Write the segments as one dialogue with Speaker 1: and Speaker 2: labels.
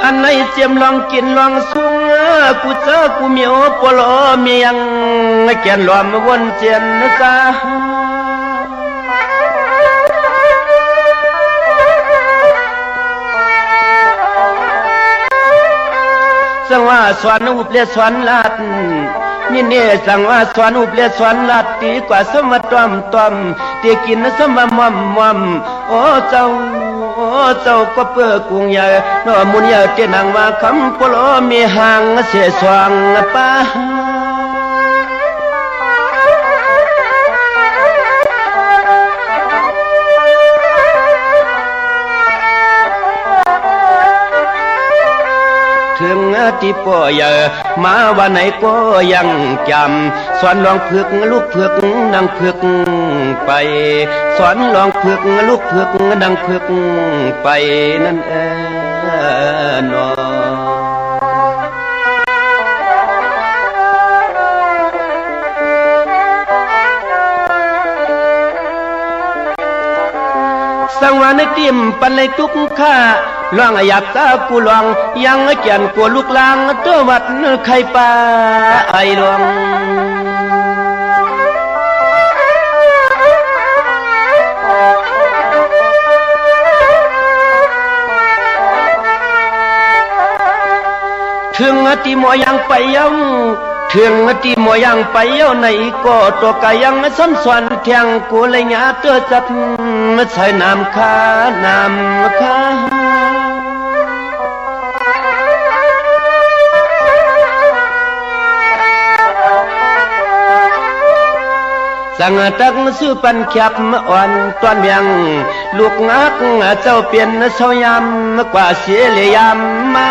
Speaker 1: อันไหนเจียมลองกินลองสูงกูเจอกูเหมียวปลอเมียงแกนหลอมวนเจียนซาสังว่าสวนอุปเลสวนลาดนี่เนี่ยสังว่าสวนอุปเลสวนลาดตีกว่าสมตอมตอมตีกินสมมอมมอมโอ้เจ้าก็เปื้อกุ้งใหญ่นอมุนใหญ่เจนังว่าคำปลอมีหางเสียสว่างป้าถึงที่ป่อยมาวันไหนก็ยังจำสอนลองพึกลูกพึกนางพึกไปสอนลองพึกลูกพึกนางพึกไปนั่นนอสังวานติมปันในทุกข้าลองอยากตากูลองยังเกียนกูลูกลางตัววัดไข่ปลาไอลวงถึงที่มอยังไปยังถึงที่มอยังไปเย้าในก็ตัวกายังซ้ำซ้อนเทียงกูเลยหยาเตือจัดใส่น้ำข้าสังตักสู้ปันขับอ่อนตอนเมียงลูกงักเจ้าเปลี่ยนเสายำกว่าเสียเลยยำมา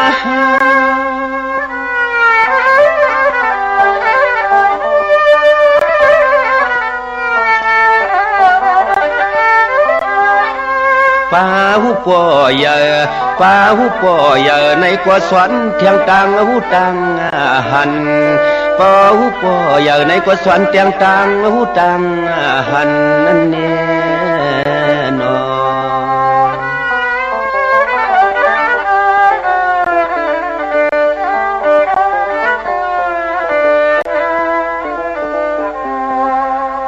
Speaker 1: ป้าหูป่อยในกว่าสวนเทียงตังหูตังหันป้าหูป่อยในกว่าสวนเทียงตังหูตังหันนั่นแน่นอ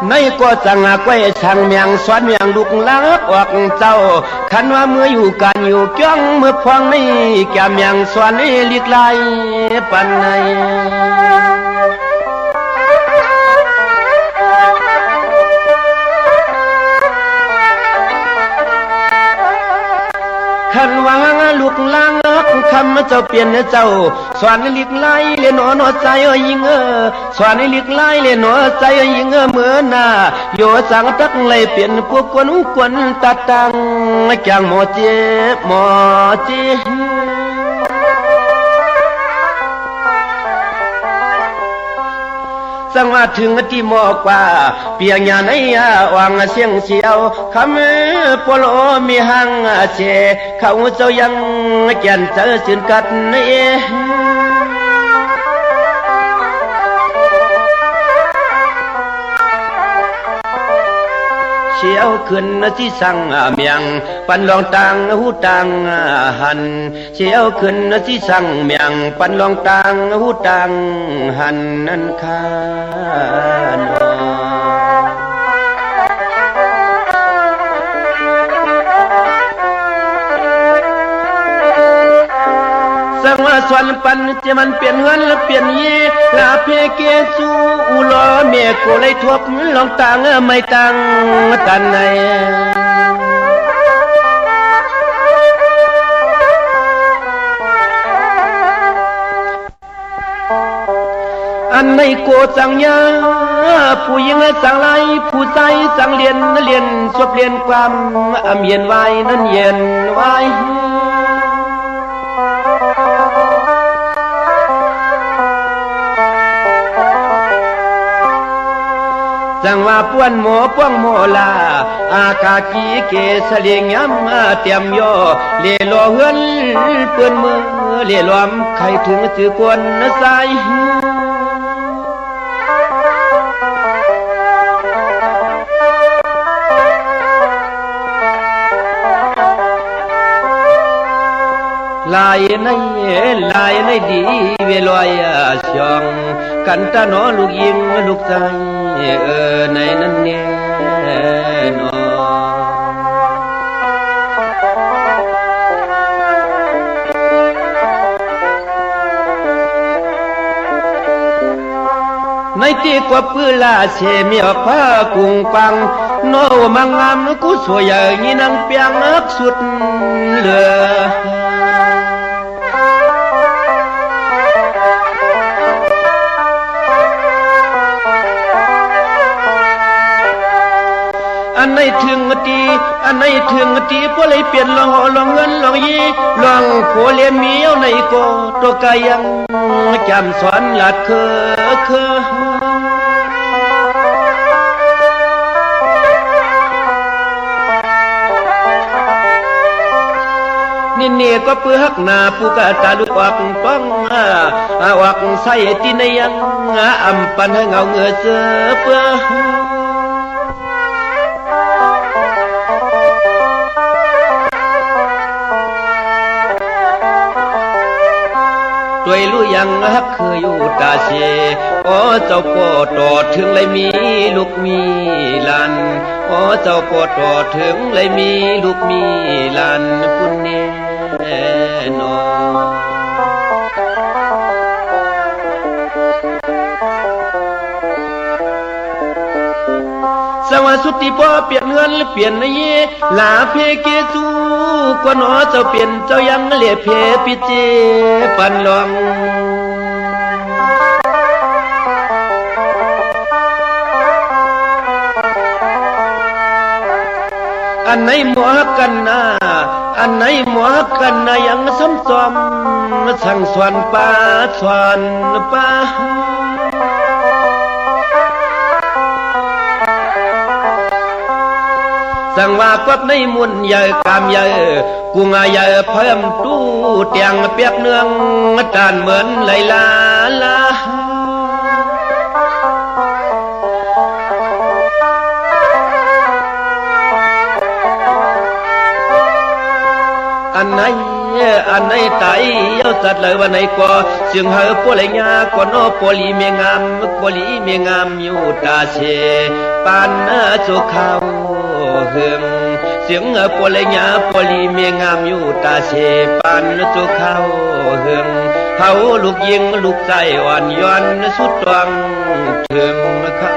Speaker 1: ในก็จังก้อยช่างเมียงสวนเมียงลูกลักออกเจ้าคันว่าเมื่ออยู่กันอยู่จ้องเมื่อพวงนี้แกเมียงสวนนี้ลิกไลปันในคันว่าลูกลักคำเจ้าเปลี่ยนเจ้าสวนลิกไลเลียนหนอใจยิงสวนลิกไลเลียนหนอใจยิงเหมือนหน้าโยสังตักเลยเปลี่ยนพวกกวนตัดตังแกงหมอเจสังว่าถึงที่หมอกว่าเปียงยาในวางเสียงเสียวคำปลอมีหังเชเขาเจ้ายังแก่นเจอสินกัดนี่เชียวขึ้นที่สั่งเมียงปันลองตังหูตังหันเชียวขึ้นที่สั่งเมียงปันลองตังหูตังหันนั่นข้านสังว่าสวนปันจะมันเปลี่ยนเงินและเปลี่ยนยีลาเพเกสูอุลอเมียกูเลยทบลองตังไม่ตังตันในอันในโกจังยาผู้หญิงสังไลผู้ใจสังเรียนสวบเรียนความเย็นไว้นั้นเย็นไว้จังว่าป้วนหมอป้วงหมอลาอากากีเกสเลียงย้ำเตรียมย่อเล่ล่อเฮือนเปื้อนมือเล่ล้อมใครถึงถือกวนใส่ ล ลายในดีเวลอยช่องกันตาหนอลูกยิงลูกใจในนั้นแน่นอในที่กว่าปื้ลาเชมีออกผ้ากุ้งปังโนมังงามกูสวยอย่างนี้นังเปียงอักสุดเหลืออันไหนถึงตีพวกเลยเปลี่ยนลองหอลองเงินลองยีลองผัวเลี้ยงเมียวในโกตัวกายังจำสอนหลัดเคนี่ก็เปื้อหักหน้าปูกะตาลุกวักป้องวักใส่ตีในยังอำปันให้เงาเงือเสือเปื้อด้วยรู้ยังฮักเคยอยู่ตาเชโอ้เจ้าพ่อตอดถึงเลยมีลูกมีหลานโอ้เจ้าพ่อตอดถึงเลยมีลูกมีหลานคุณแน่นอสวัสดีพ่อเปลี่ยนเงินเปลี่ยนเยลาเพเกซูกว่าน้อเจ้าเปลี่ยนเจ้ายังเลียเพปิเจปันลองอันไหนหมวกันนะยังซ้ำซ้อมสั่งสวนป่าสั่งว่ากวับในมุนใหญ่กามใหญ่กุงใหญ่เพิ่มตู้เตียงเปียกเนืองจานเหมือนไหลลาอันไหนไตเย้าจัดเลยวันไหนก็เสียงเฮาปวดไหลยากว่าโนปวลีเมียงามอยู่ตาเชปานสุขาวเฮืองเสียงปวดไหลยาปวลีเมียงามอยู่ตาเชปานสุขาวเฮืองเฮาลูกยิงลูกใจอ่อนย้อนสุดตวงถึงเขา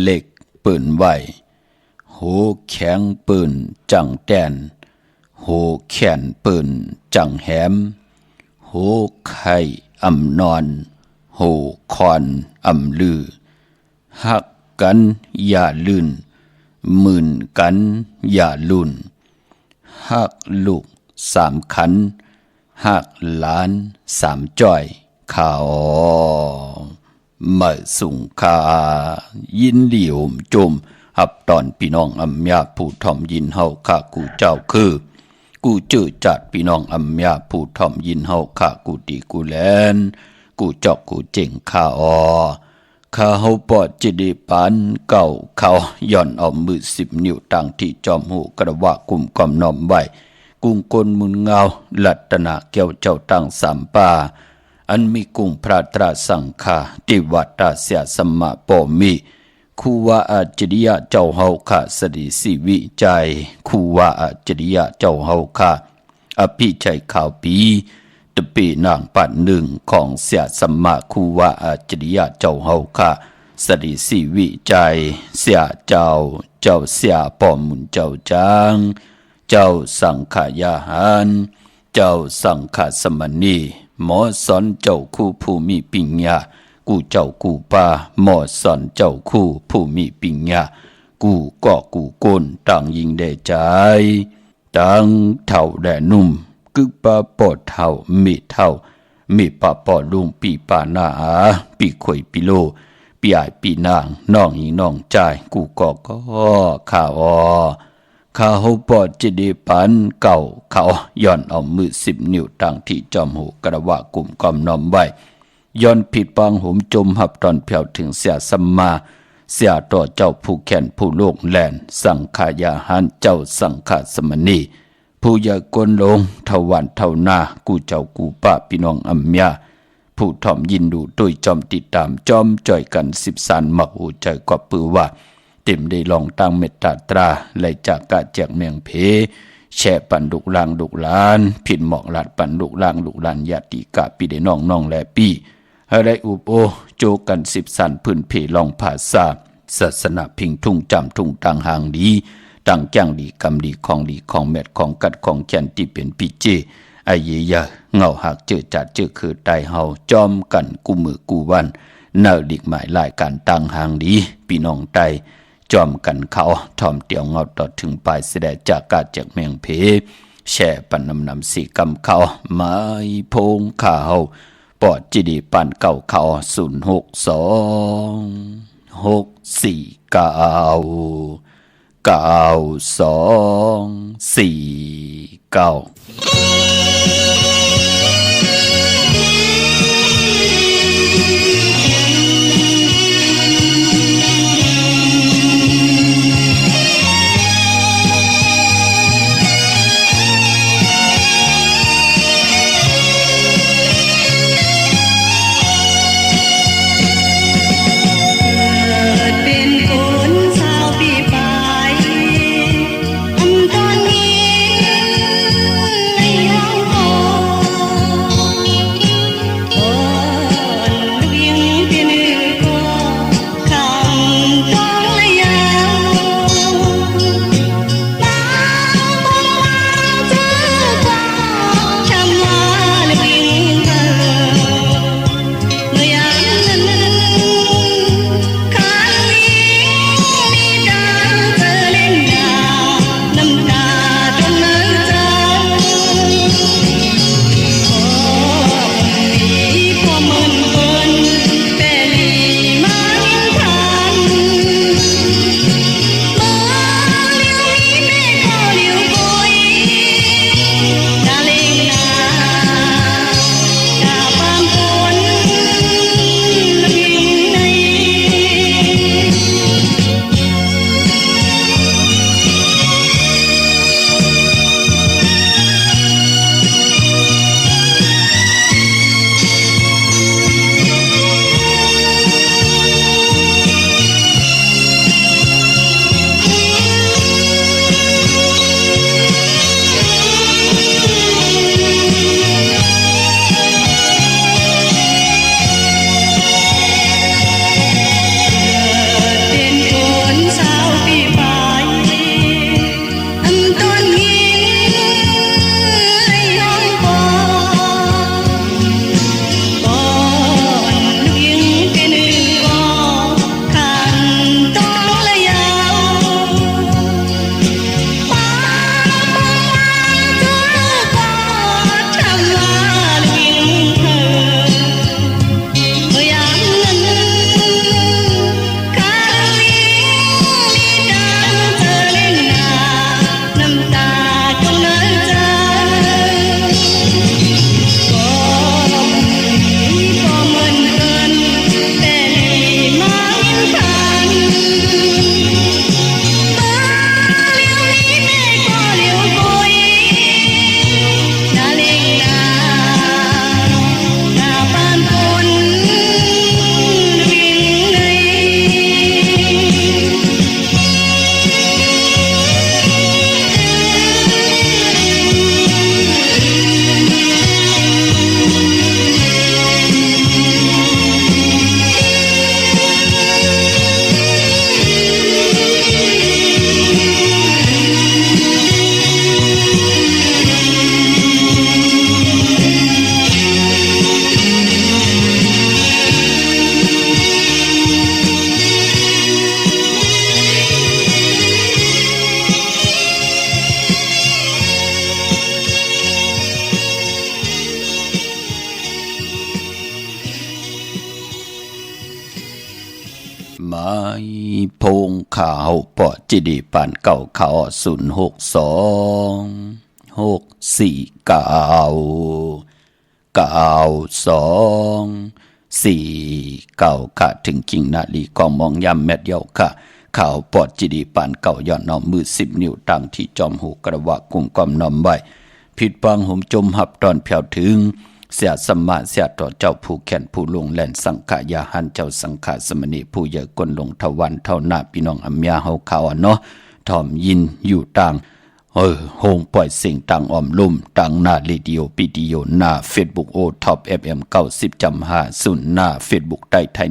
Speaker 1: เล็กปืนไหวโหแข็งปืนจังแดนโหแขนปืนจังแหมโหไข่อ่ำนอนโหคอนอ่ำลือหักกันอย่าลื่นมื่นกันอย่าลุ่นหักลูก3 ขันหักหลาน3 จ้อยข่าวมาสุงคายินดีโอมโจมหับตอนพี่น้องอำยาผู้ถ่อมยินเฮาข้ากูเจ้าคือกูจื้อจัดพี่น้องอำยาผู้ถ่อมยินเฮาข้ากูดีกูแลนกูจอกกูเจ๋งข้าข้าเฮาปอดจิดีปานเก่าเขาย่อนเอามือ10 นิ้วตั้งที่จอมหูกระว่ากุมกอมน้อมไว้กุ้งกลมุนเงาลัตนาแก้วเจ้าตั้ง3 ป่าอันมีกุ้งพระตราสังฆาติวัตตาเสียสมะปอมีคูวาอาจริยะเจ้าเฮาข้าสดิสิวิจัยคูวาอาจริยะเจ้าเฮาข้าอภิชัยข่าวปี
Speaker 2: ตปีนางปันหนึ่งของเสียสัมมาคูวาอาจริยะเจ้าเฮาค่ะสริสีวิจัยเสียเจ้าเสียปอมุนเจ้าจางเจ้าสังขายาหารเจ้าสังขสมณีหมอสอนเจ้าคู่ผู้มีปิญญากูเจ้ากูป่าหมอสอนเจ้าคู่ผู้มีปิญญากูก็กูก้นต่างยิงได้ใจต่างเท่าแดนุ่มกึกปะปอดเท่ามีปะปอลุงปีปานาอาปีข่อยปีโลปีอายปีนางน้องยิงน้องใจกูก็ข้าข้าเฮาปอดจะได้ปันเก่าเขาย้อนเอามือ10 นิ้วตั้งที่จอมหูกระว่ากลุ่มกอมน้อมไว้ย้อนผิดปางหุมจมหับตอนเพียวถึงเสียสัมมาเสียต่อเจ้าผู้แขนผู้โลกแลนสังขายาหันเจ้าสังขสมณีผู้ยากลลงเทวันเท่านากูเจ้ากูป้าพี่น้องอัมยาผู้ถ่อมยินดูด้วยจอมติดตามจอมจ่อยกัน10 สานมักหูใจกว่าปือว่าเต็มได้ลองตั้งเมตตาตราไหลจากกะแจกเมียงเพแช่ปันดุกลางดุกลานผิดหมอกหลาดปันดุกลางดุกลานญาติกะปีได้น้องแลปีอะไรอุปโอโจกัน10 สานพื้นเพลองภาษาศาสนาพิงทุ่งจำทุ่งต่างหางดีต่างจ้างดีกำดีของดีของแมดของกัดของแกนที่เป็นปีเจไอเยียเงาหักเจอจัดเจอคือไตเฮาจอมกันกูมือกูวันเน่าดิกหมายลายการต่างหางดีพี่น้องไตจอมกันเขาทอมเตียวเงาต่อถึงปลายเสดจากกาจากเมียงเพแช่ปันนำสีกำเขาไม้พงข้าเฮาปอดจีดีปันเก่าเขา0624649
Speaker 3: อันตอนนี้ในยา
Speaker 2: ไม้พงขาวปอจิดีปานเก่าเขา06264ถึงกิ่งนาลีกองมองยำแมดเดียวค่ะข่าวปอดจิดีปานเก่าย้อนน้อมมือ10 นิ้วตั้งที่จอมหูกระวะกุ่มกอมน้อมไว้ผิดปังหุ่มจมหับตอนแผ่วถึงเสียสมมาเสียต่อเจ้าผู้แขนผู้ลงแหลนสังขายาหันเจ้าสังขาสมณีผู้เยอะกลลงทวันเท่าหน้าพี่น้องอัมยาเฮาเขาเนาะถ่อมยินอยู่ต่างโฮงปล่อยสิ่งต่างอ้อมลุ่มต่างหน้าเรดิโอปีดิโอหน้าเฟซบุ๊กโอท็อป FM 90.5หน้าเฟซบุ๊กใต้ไทย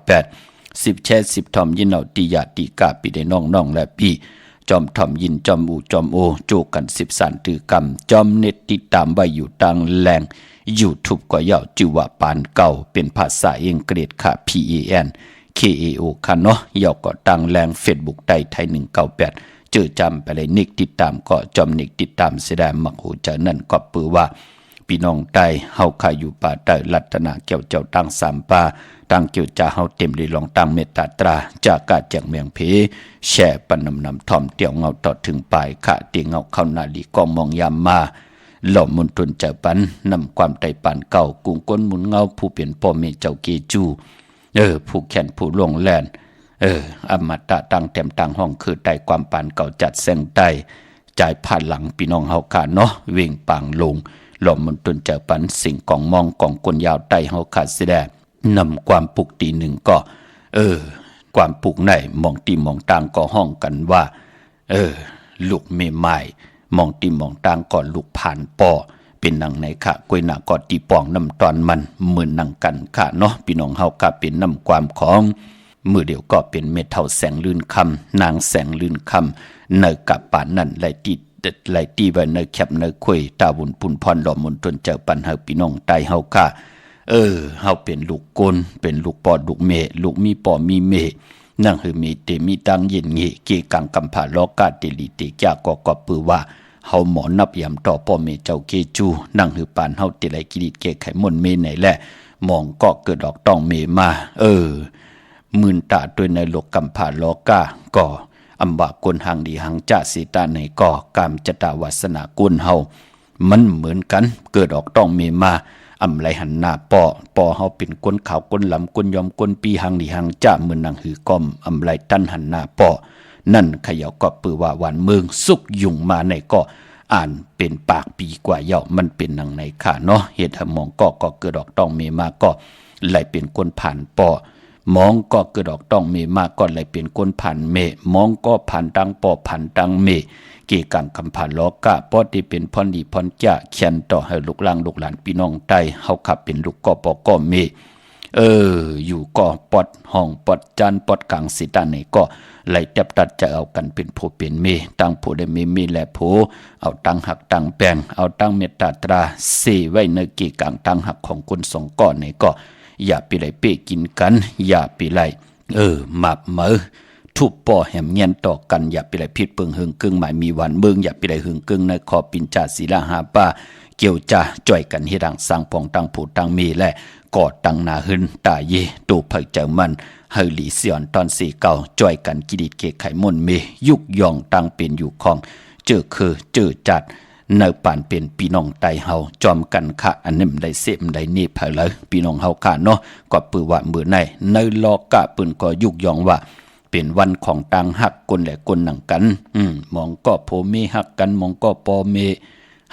Speaker 2: 198 10แชร์10ถ่อมยินเอาติยาติกาปีได้น้องและพี่จอมถ่อมยินจอมอูจอมโอโจกัน10 สานตือกรรมจอมเน็ตติดตามไว้อยู่ต่างแหล่งYouTube ก็ยาวจื่อว่าปานเก่าเป็นภาษาอังกฤษค่ะ PANKAO ค่ะเนาะยาวก็ตั้งแรง Facebook ใต้ไทย198เจอจำไปเลยนิกติดตามก็จอมนิกติดตามเสียดายมักหูจะนั่นก็ปือว่าพี่น้องใต้เฮาคาอยู่ป่าใต้รัตนาเกี่ยวเจ้าตั้ง3ป่าตั้งเกี่ยวจะเฮาเต็มเลยลองตั้งเมตตาตราจากกาแจงเมียงเพแช่ปนนำถ่อมเตี่ยวเงาต่อถึงปลายค่ะเตียงเงาเข้านาลีกองมองยามมาหล่อมุนตุนเจ้าปันนำความไต่ปานเก่ากุ้งก้นหมุนเงาผู้เปลี่ยนพ่อเมเจ้าเกจูผู้แขนผู้ลงแลนอมตะตั้งเต็มตั้งห้องคือไต่ความปานเก่าจัดแสงไต่จ่ายผ่านหลังพี่น้องเฮาขาเนาะเว่งปางลงหล่อมุนตุนเจ้าปันสิ่งกองมองกองกลยาวไต่เฮาขาดเสียแดนำความปลุกตีหนึ่งก็ความปลุกไหนมองตีมองต่างก็ห้องกันว่าลูกเมไม้มองตีมองต่างก่อนลูกผ่านปอเป็นนังในค่ะกวยหน้ากอดตีปองน้ำตอนมันเหมือนนังกันค่ะเนาะพี่น้องเฮาค่ะเป็นน้ำความของมือเดียวก็เป็นเมทัลแสงลื่นคำนางแสงลื่นคำเนยกับป่านนั่นไหลตีไว้เนยแคบเนยคุยตาบุญปุ่นพรหล่อมนจนเจอปันเฮาพี่น้องใต้เฮาค่ะเฮาเป็นลูกกลเป็นลูกปอดลูกเมลูกมีปอมีเมนั่งคือมีเตมีตังเย็นงี้เกกังกำผาลอกาเตลิเตกะก็ปือว่าเฮาหมอนับยำต่อปอเมเจ้าเกจูนั่งคือปานเฮาเตไลกิริตเกไขมนเมไหนแหละมองก็เกิดดอกต้องเมมามื่นตาด้วยในโลกกำผาลอกาก็อำบากลหังดีหังจ่าสีตาในก็กามจตาวาสนากุลเฮามันเหมือนกันเกิดออกต้องเมมาอำไรหันหน้าปอเฮาเป็นก้นขาวก้นลำก้นยอมก้นปีหังดีหังจ่าเหมือนนางหือกอมอำไรตั้นหันหน้าปอนั่นขยาก็ปือว่าหวานเมืองสุกยุ่งมาในก็อ่านเป็นปากปีกว่าเยามันเป็นนางในขาเนาะเหตุหมองก็เกิดออกต้องเมมาก็ไหลเป็นก้นผ่านปอมองก็เกิดออกต้องเมมาก็ไหลเป็นก้นผ่านเมมองก็ผ่านตังปอผ่านตังเมเกี่กังคำผ่านลอกะปอที่เป็นพรดีพรจ่าเขียนต่อให้ลูกหลานลูกหลานพี่น้องใต้เฮาขับเป็นลูกก็ปอก็เมอยู่ก็ปอดห้องปอดจานปอดกลางสิตาไหนก็ไหลจับตัดจะเอากันเป็นผู้เป็นเมตั้งผู้ได้เมและผู้เอาตั้งหักตั้งแปลงเอาตั้งเมตตาตราเสไว้ในเกี่กังตั้งหักของคนสองก้อนไหนก็อย่าไปไหลเป้กินกันอย่าไปไหลหมับเหมอทุบป่อแหมเงียนต่อกันอย่าไปไหลพิษเปิงหึงกึ่งหมายมีวันเมืองอย่าไปไหลหึงกึ่งในคอปินจ่าศีลาหาป้าเกี่ยวจ่าจ่อยกันให้ดังสร้างปองตั้งผู้ตั้งมีและกอดตั้งนาหึนตาเยตูเพิกเจ้ามันเฮลีเสียนตอนสี่เก่าจ่อยกันกิดิดเกไขมนเมยุกยองตั้งเป็นอยู่ของเจอคือเจอจัดเนปานเป็นพี่น้องไตเฮาจอมกันค่ะอันนี้มันได้เสพได้นี่เพลเลยพี่น้องเฮาค่ะเนาะก็ปือว่ามือในลอกะปืนก็ยุกยองว่าเป็นวันของต่างหักคนและคนหนังกันมองก็โพเมหักกันมองก็ปอเม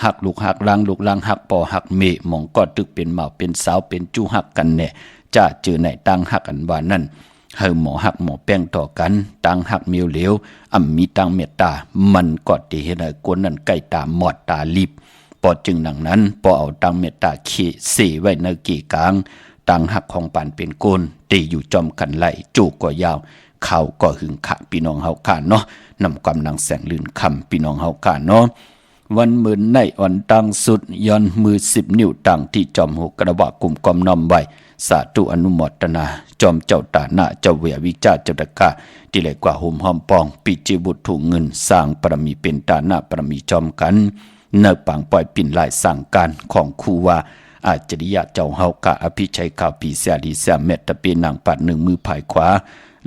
Speaker 2: หักลูกหักลางหักปอหักเมมองก็ตึกเป็นเหมาเป็นสาวเป็นจู้หักกันเนี่ยจะเจอในต่างหักกันว่านั่นเฮาหมอหักหมอแป้งต่อกันต่างหักเมียวเหลวมีต่างเมตตามันก็ที่เห็นให้คนนั้นใกล้ตาหมอดตาลิบพอจึงดังนั้นพอเอาต่างเมตตาขี้เสไว้ในกี่กลางต่างหักของปานเป็นโกนตีอยู่จอมกันไหลจูก็ยาวเขาก็หึงขะพี่น้องเฮาค่ะเนาะนำความนางแสงลื่นคำพี่น้องเฮาค่ะเนาะวันหมื่นในอ่อนตังสุดย้อนมือ10 นิ้วตังที่จอมหูกระบะกลุ่มกอมน้อมไว้สาธุอนุโมทนาจอมเจ้าตาหน้าเจ้าเวียวิจาเจ้าตะกาที่ไหลกว่าหุ่มหอมปองปิจิบุตรถูกเงินสร้างปรมีเป็นตาหน้าปรมีจอมกันเนื้อปังปล่อยปิ่นลายสั่งการของครูว่าอาจริยะเจ้าเฮากะอภิชัยข่าวปีเสียดีเสียเม็ดตะเปียนางปัดหนึ่งมือภายขวา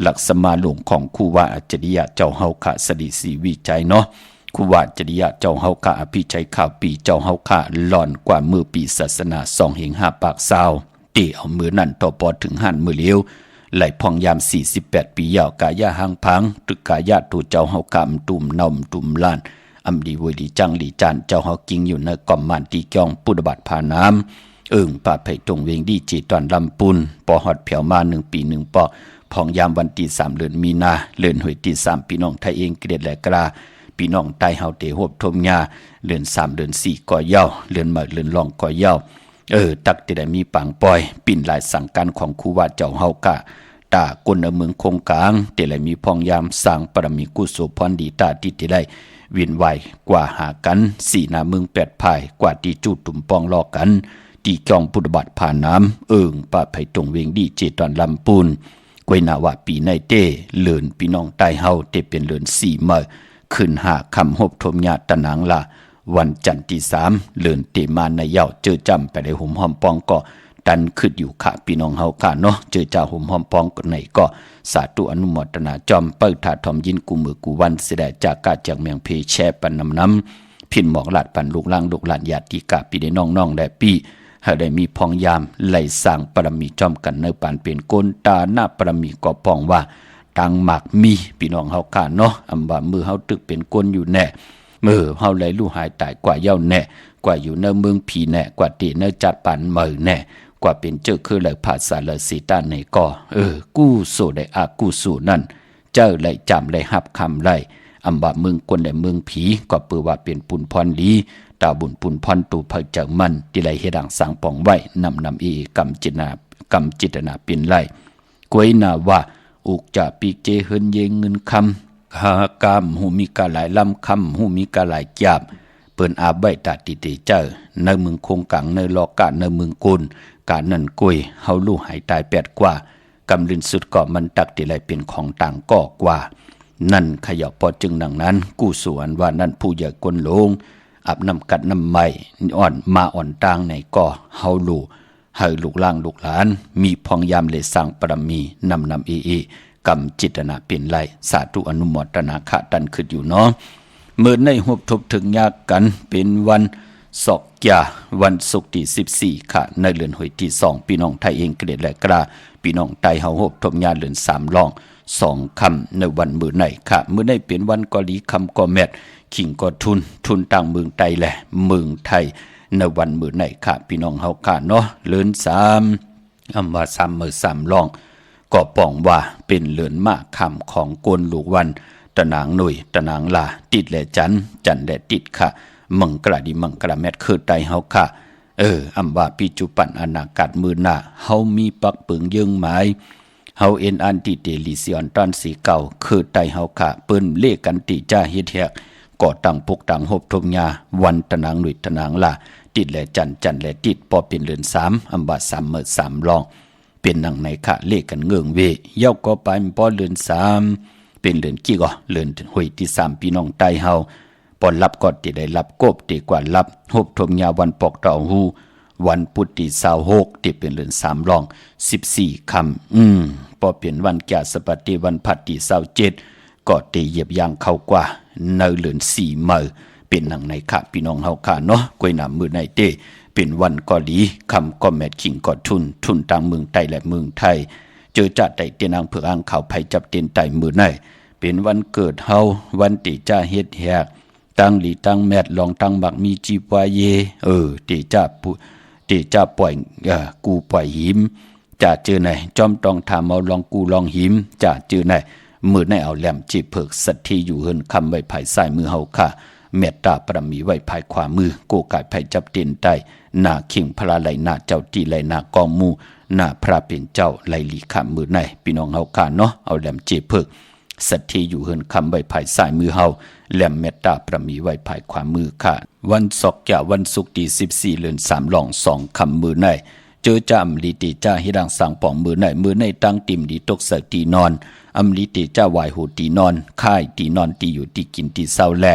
Speaker 2: หลักสมาหลวงของครูวาอัจฉริยะเจ้าเฮาค่ะสดิสีวิจัยเนาะครูวาอัจฉริยะเจ้าเฮาค่ะอภิชัยข่าวปีเจ้าเฮาค่ะหล่อนกว่ามือปีศาสนา2 เฮง 5 ปากซาวตีเอามือนั่นต่อปอถึงหันมือเลี้ยวไหลพองยาม48ปียาวกายะหางพังตึกกายะตูเจ้าเฮากำตุ่มนอมตุ่มล้านอำดีเวดีจังหลีจานเจ้าเฮากิงอยู่ในกอมมันตีกองปุดบัดผาน้ำป่าไผ่ตรงเวงดีจีตอนลำปุนปอหอดเผียวมา1 ปี1 ปอพองยามวันที่3 เดือนมีนาเดือนหวยที่3พี่น้องไทยเองเกลียดและกราพี่น้องไตเฮาเตหบทมยาเดือน3 เดือน4ก่อเย้าเดือนมาเดือนรองก่อเย้าตักที่ได้มีปังปอยปิ่นหลายสังการของครูวาเจ้าเฮากะตากุนเมืองคงกลางที่ได้มีพองยามสร้างปรมีกุศลพรดีตาที่ได้วินไหวกว่าหากัน4 หน้าเมือง8 ภายกว่าที่จูดตุ่มปองลอกันตีจองพุทธบัตรผ่านน้ำป่าไผ่ตรงเวงดีเจตอนลำปูนกวยนาวะปีในเต้เลือนพี่น้องใต้เฮาเตเป็นเลือน4 เมื่อขึ้น5 คำหบทมญาตะนางละวันจันทร์ที่3เลือนเตมาในเย้าเจอจำไปได้หุ่มหอมปองก็ดันขึ้นอยู่ค่ะพี่น้องเฮาค่ะเนาะเจอจ่าหุ่มหอมปองก็ไหนก็สาธุอนุโมทนาจอมเปิดถาทอมยินกูมือกูวันเสด็จจากกาจากเมียงเพแช่ปันน้ำพินหมอกหลาดปันลูกล่างลูกหลานญาติกาปีได้น้องๆได้ปีให้ได้มีพองยามไหลสร้างปรมีจอมกันในปานเป็นก้นตาหน้าปรมีก็ปองว่าตังหมากมีพี่น้องเฮาค่ะเนาะอำว่ามือเฮาตึกเป็นก้นอยู่แน่มือเฮาไหลลู่หายตายกว่าเย้าแน่กว่าอยู่ในเมืองผีแน่กว่าตีในจัดปานมือแน่กว่าเป็นเจ้าคือเลยภาษาเลยสีตาในก็กู้สู่ได้อากู้สู่นั่นเจ้าเลยจำเลยหับคำเลยอำว่าเมืองก้นและเมืองผีก็เปือว่าเป็นปุนพรลีตาบุญปุนพรตูเพิกจากมันที่ไรเฮดังสังปองไว้นำกำจิตนาเป็นไรกวยนาว่าอุกจะปีเจเฮินเยงเงินคำหากามหูมีกาหลายลำคำหูมีกาหลายจาบเปิ้นอาใบตาติเตเจอในเมืองคงกังในลอกะในเมืองกุนการนั่นกวยเฮาลู่หายตาย8 กว่ากำลินสุดก็มันตักที่ไรเป็นของต่างก็กว่านั่นขยับพอจึงดังนั้นกู้สวนว่านั่นผู้ใหญ่กวนลงอาบน้ำกัดน้ำใหม่อ่อนมาอ่อนต่างในก็เฮาลู่ให้ลูกล่างลูกหลานมีพองยามเลยสั่งปรมีนำกำจิตนาเป็นไรสาธุอนุโมทนาขะตันขึ้นอยู่เนาะเมื่อในหบทบถึงยากกันเป็นวันศอกยาวันศุกร์ที่14ค่ะในเดือนหวยที่2พี่น้องไทยเองเกลียดและกราพี่น้องไทยเฮาหบทบยาเดือน3 รอง2 คำในวันมื้อไหนค่ะมื้อไหนเป็นวันกอลีคำกอแมดขิงก็ทุนต่างเมืองไทยแหละเมืองไทยในวันมื้อไหนค่ะพี่น้องเฮาค่ะเนาะเดือน3อำว่า3 มื้อ3 รองก็ป้องว่าเป็นเลือนมากคำของกวนลูกวันตะนางหนุ่ยตะนางลาติดและจันและติดค่ะมังกระดิมังกระแมดคือไตเฮาค่ะอำว่าปิจุปันอนาคตมื้อหน้าเฮามีปักปึงยึงหมายเฮาเอ็นอันติเตลิซิออนตอนสีเก่าคือไตเฮาค่ะเปิ้นเลกันติจ้าเฮ็ดแฮกก่อตั้งปุกตั้งหบทมยาวันตะนางหนุ่ยตะนางลาติดและจันและติดพอเป็นเดือน3อำว่า3 มื้อ3 รองเป็นนังในค่ะเลขกันเงื่องเวเย้าก็ไปปอเดือน3เป็นเดือนกี่ก็เดือนหวยที่3พี่น้องไตเฮาปอนรับก็ติได้รับกบติกว่ารับหบทมยาวันปอกเต่าหูวันพุธที่26ที่เป็นเดือน3 รอง14 คำพอเปลี่ยนวันแก่สปฏิวันพัดที่27ก็ติเหยียบยางเข้ากว่าในเดือน4 มื้อเป็นนังในค่ะพี่น้องเฮาค่ะเนาะกวยน้ำมื้อในเต้เป็นวันก็ดีคำก็แมดขิงก็ทุนต่างเมืองไทยและเมืองไทยเจอจัดไต่เตียนางเผือกอ่างข่าวไผ่จับเตียนไต่มือในเป็นวันเกิดเฮาวันติจ้าเฮ็ดแฮกตั้งหลีตั้งแมดลองตั้งบักมีจีปวายเยติจ้าปล่อยกูปล่อยหิมจะเจอไหนจอมต้องถามเอาลองกูลองหิมจะเจอไหนมือในเอาแหลมจีเผือกสัตทีอยู่เฮินคำไว้ภายซ้ายมือเฮาค่ะเมตตาปรมีไว้ภายขวามือโกกายไผ่จับเตียนไต่หน้าขิงพระไหลหน้าเจ้าตีไหลหน้ากองมูหน้าพระเป็นเจ้าไหลหลีขามมือในพี่น้องเฮาค่ะเนาะเอาแหลมเจเพิกสัตทีอยู่เฮินคำไว้ภายซ้ายมือเฮาแหลมเมตตาปรมีไว้ภายขวามือค่ะวันศอกยาวันศุกร์ที่14 เดือน3 รอง2 คำมือในเจอจามลีติจ้าฮิรังสังปองมือในตั้งติมดีตกเสกตีนอนอำลิติจ้าวายหูตีนอนค่ายตีนอนตีอยู่ตีกินตีเศร้าแล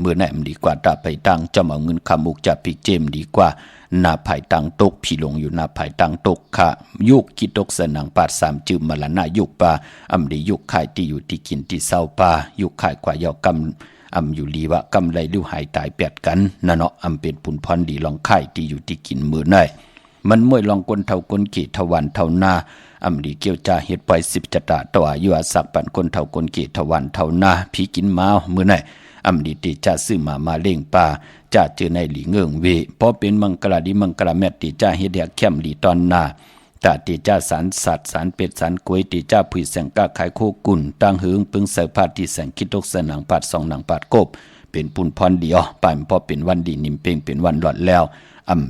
Speaker 2: มื้อไหนมันดีกว่าตาไปตังจะเอาเงินคำอุกจะปิกเจมดีกว่าหน้าภายตังตกพี่ลงอยู่หน้าภายตังตกค่ะยุกคิดตกสนังปาด3จืมมาละหน้ายุกป่าดียุกขายที่อยู่ที่กินที่เศร้าป่ายุกขายกว่ายาวกำอยู่ลีวะกำไรลิ้วหายตายแปดกันนะเนาะเป็นปุ่นพรดีลองขายที่อยู่ที่กินมื้อไหนมันมวยลองกนเท่ากนกี่ทวันเท่านาดีเกี่ยวจ่าเฮ็ดไป10จะตะต่ออายุอาศักปันคนเท่ากนกี่ทวันเท่านาพี่กินมามื้อไหนดีติจะซื้อมาเล่งป่าจะเจอในหลีเงิงเวพอเป็นมังกรดิมังกรแมตติจะเฮ็ดแยกเข้มหลีตอนนาตาติจะสารสัตว์สารเป็ดสารกล้วยติจะผุยแสงกะขายโคกุ่นตั้งหึงปึงเสพาที่แสงคิดตกสนังปาด2หนังปาดกบเป็นปุ่นพรเดียวปานพอเป็นวันดีนิ่มเป่งเป็นวันหลอดแล้ว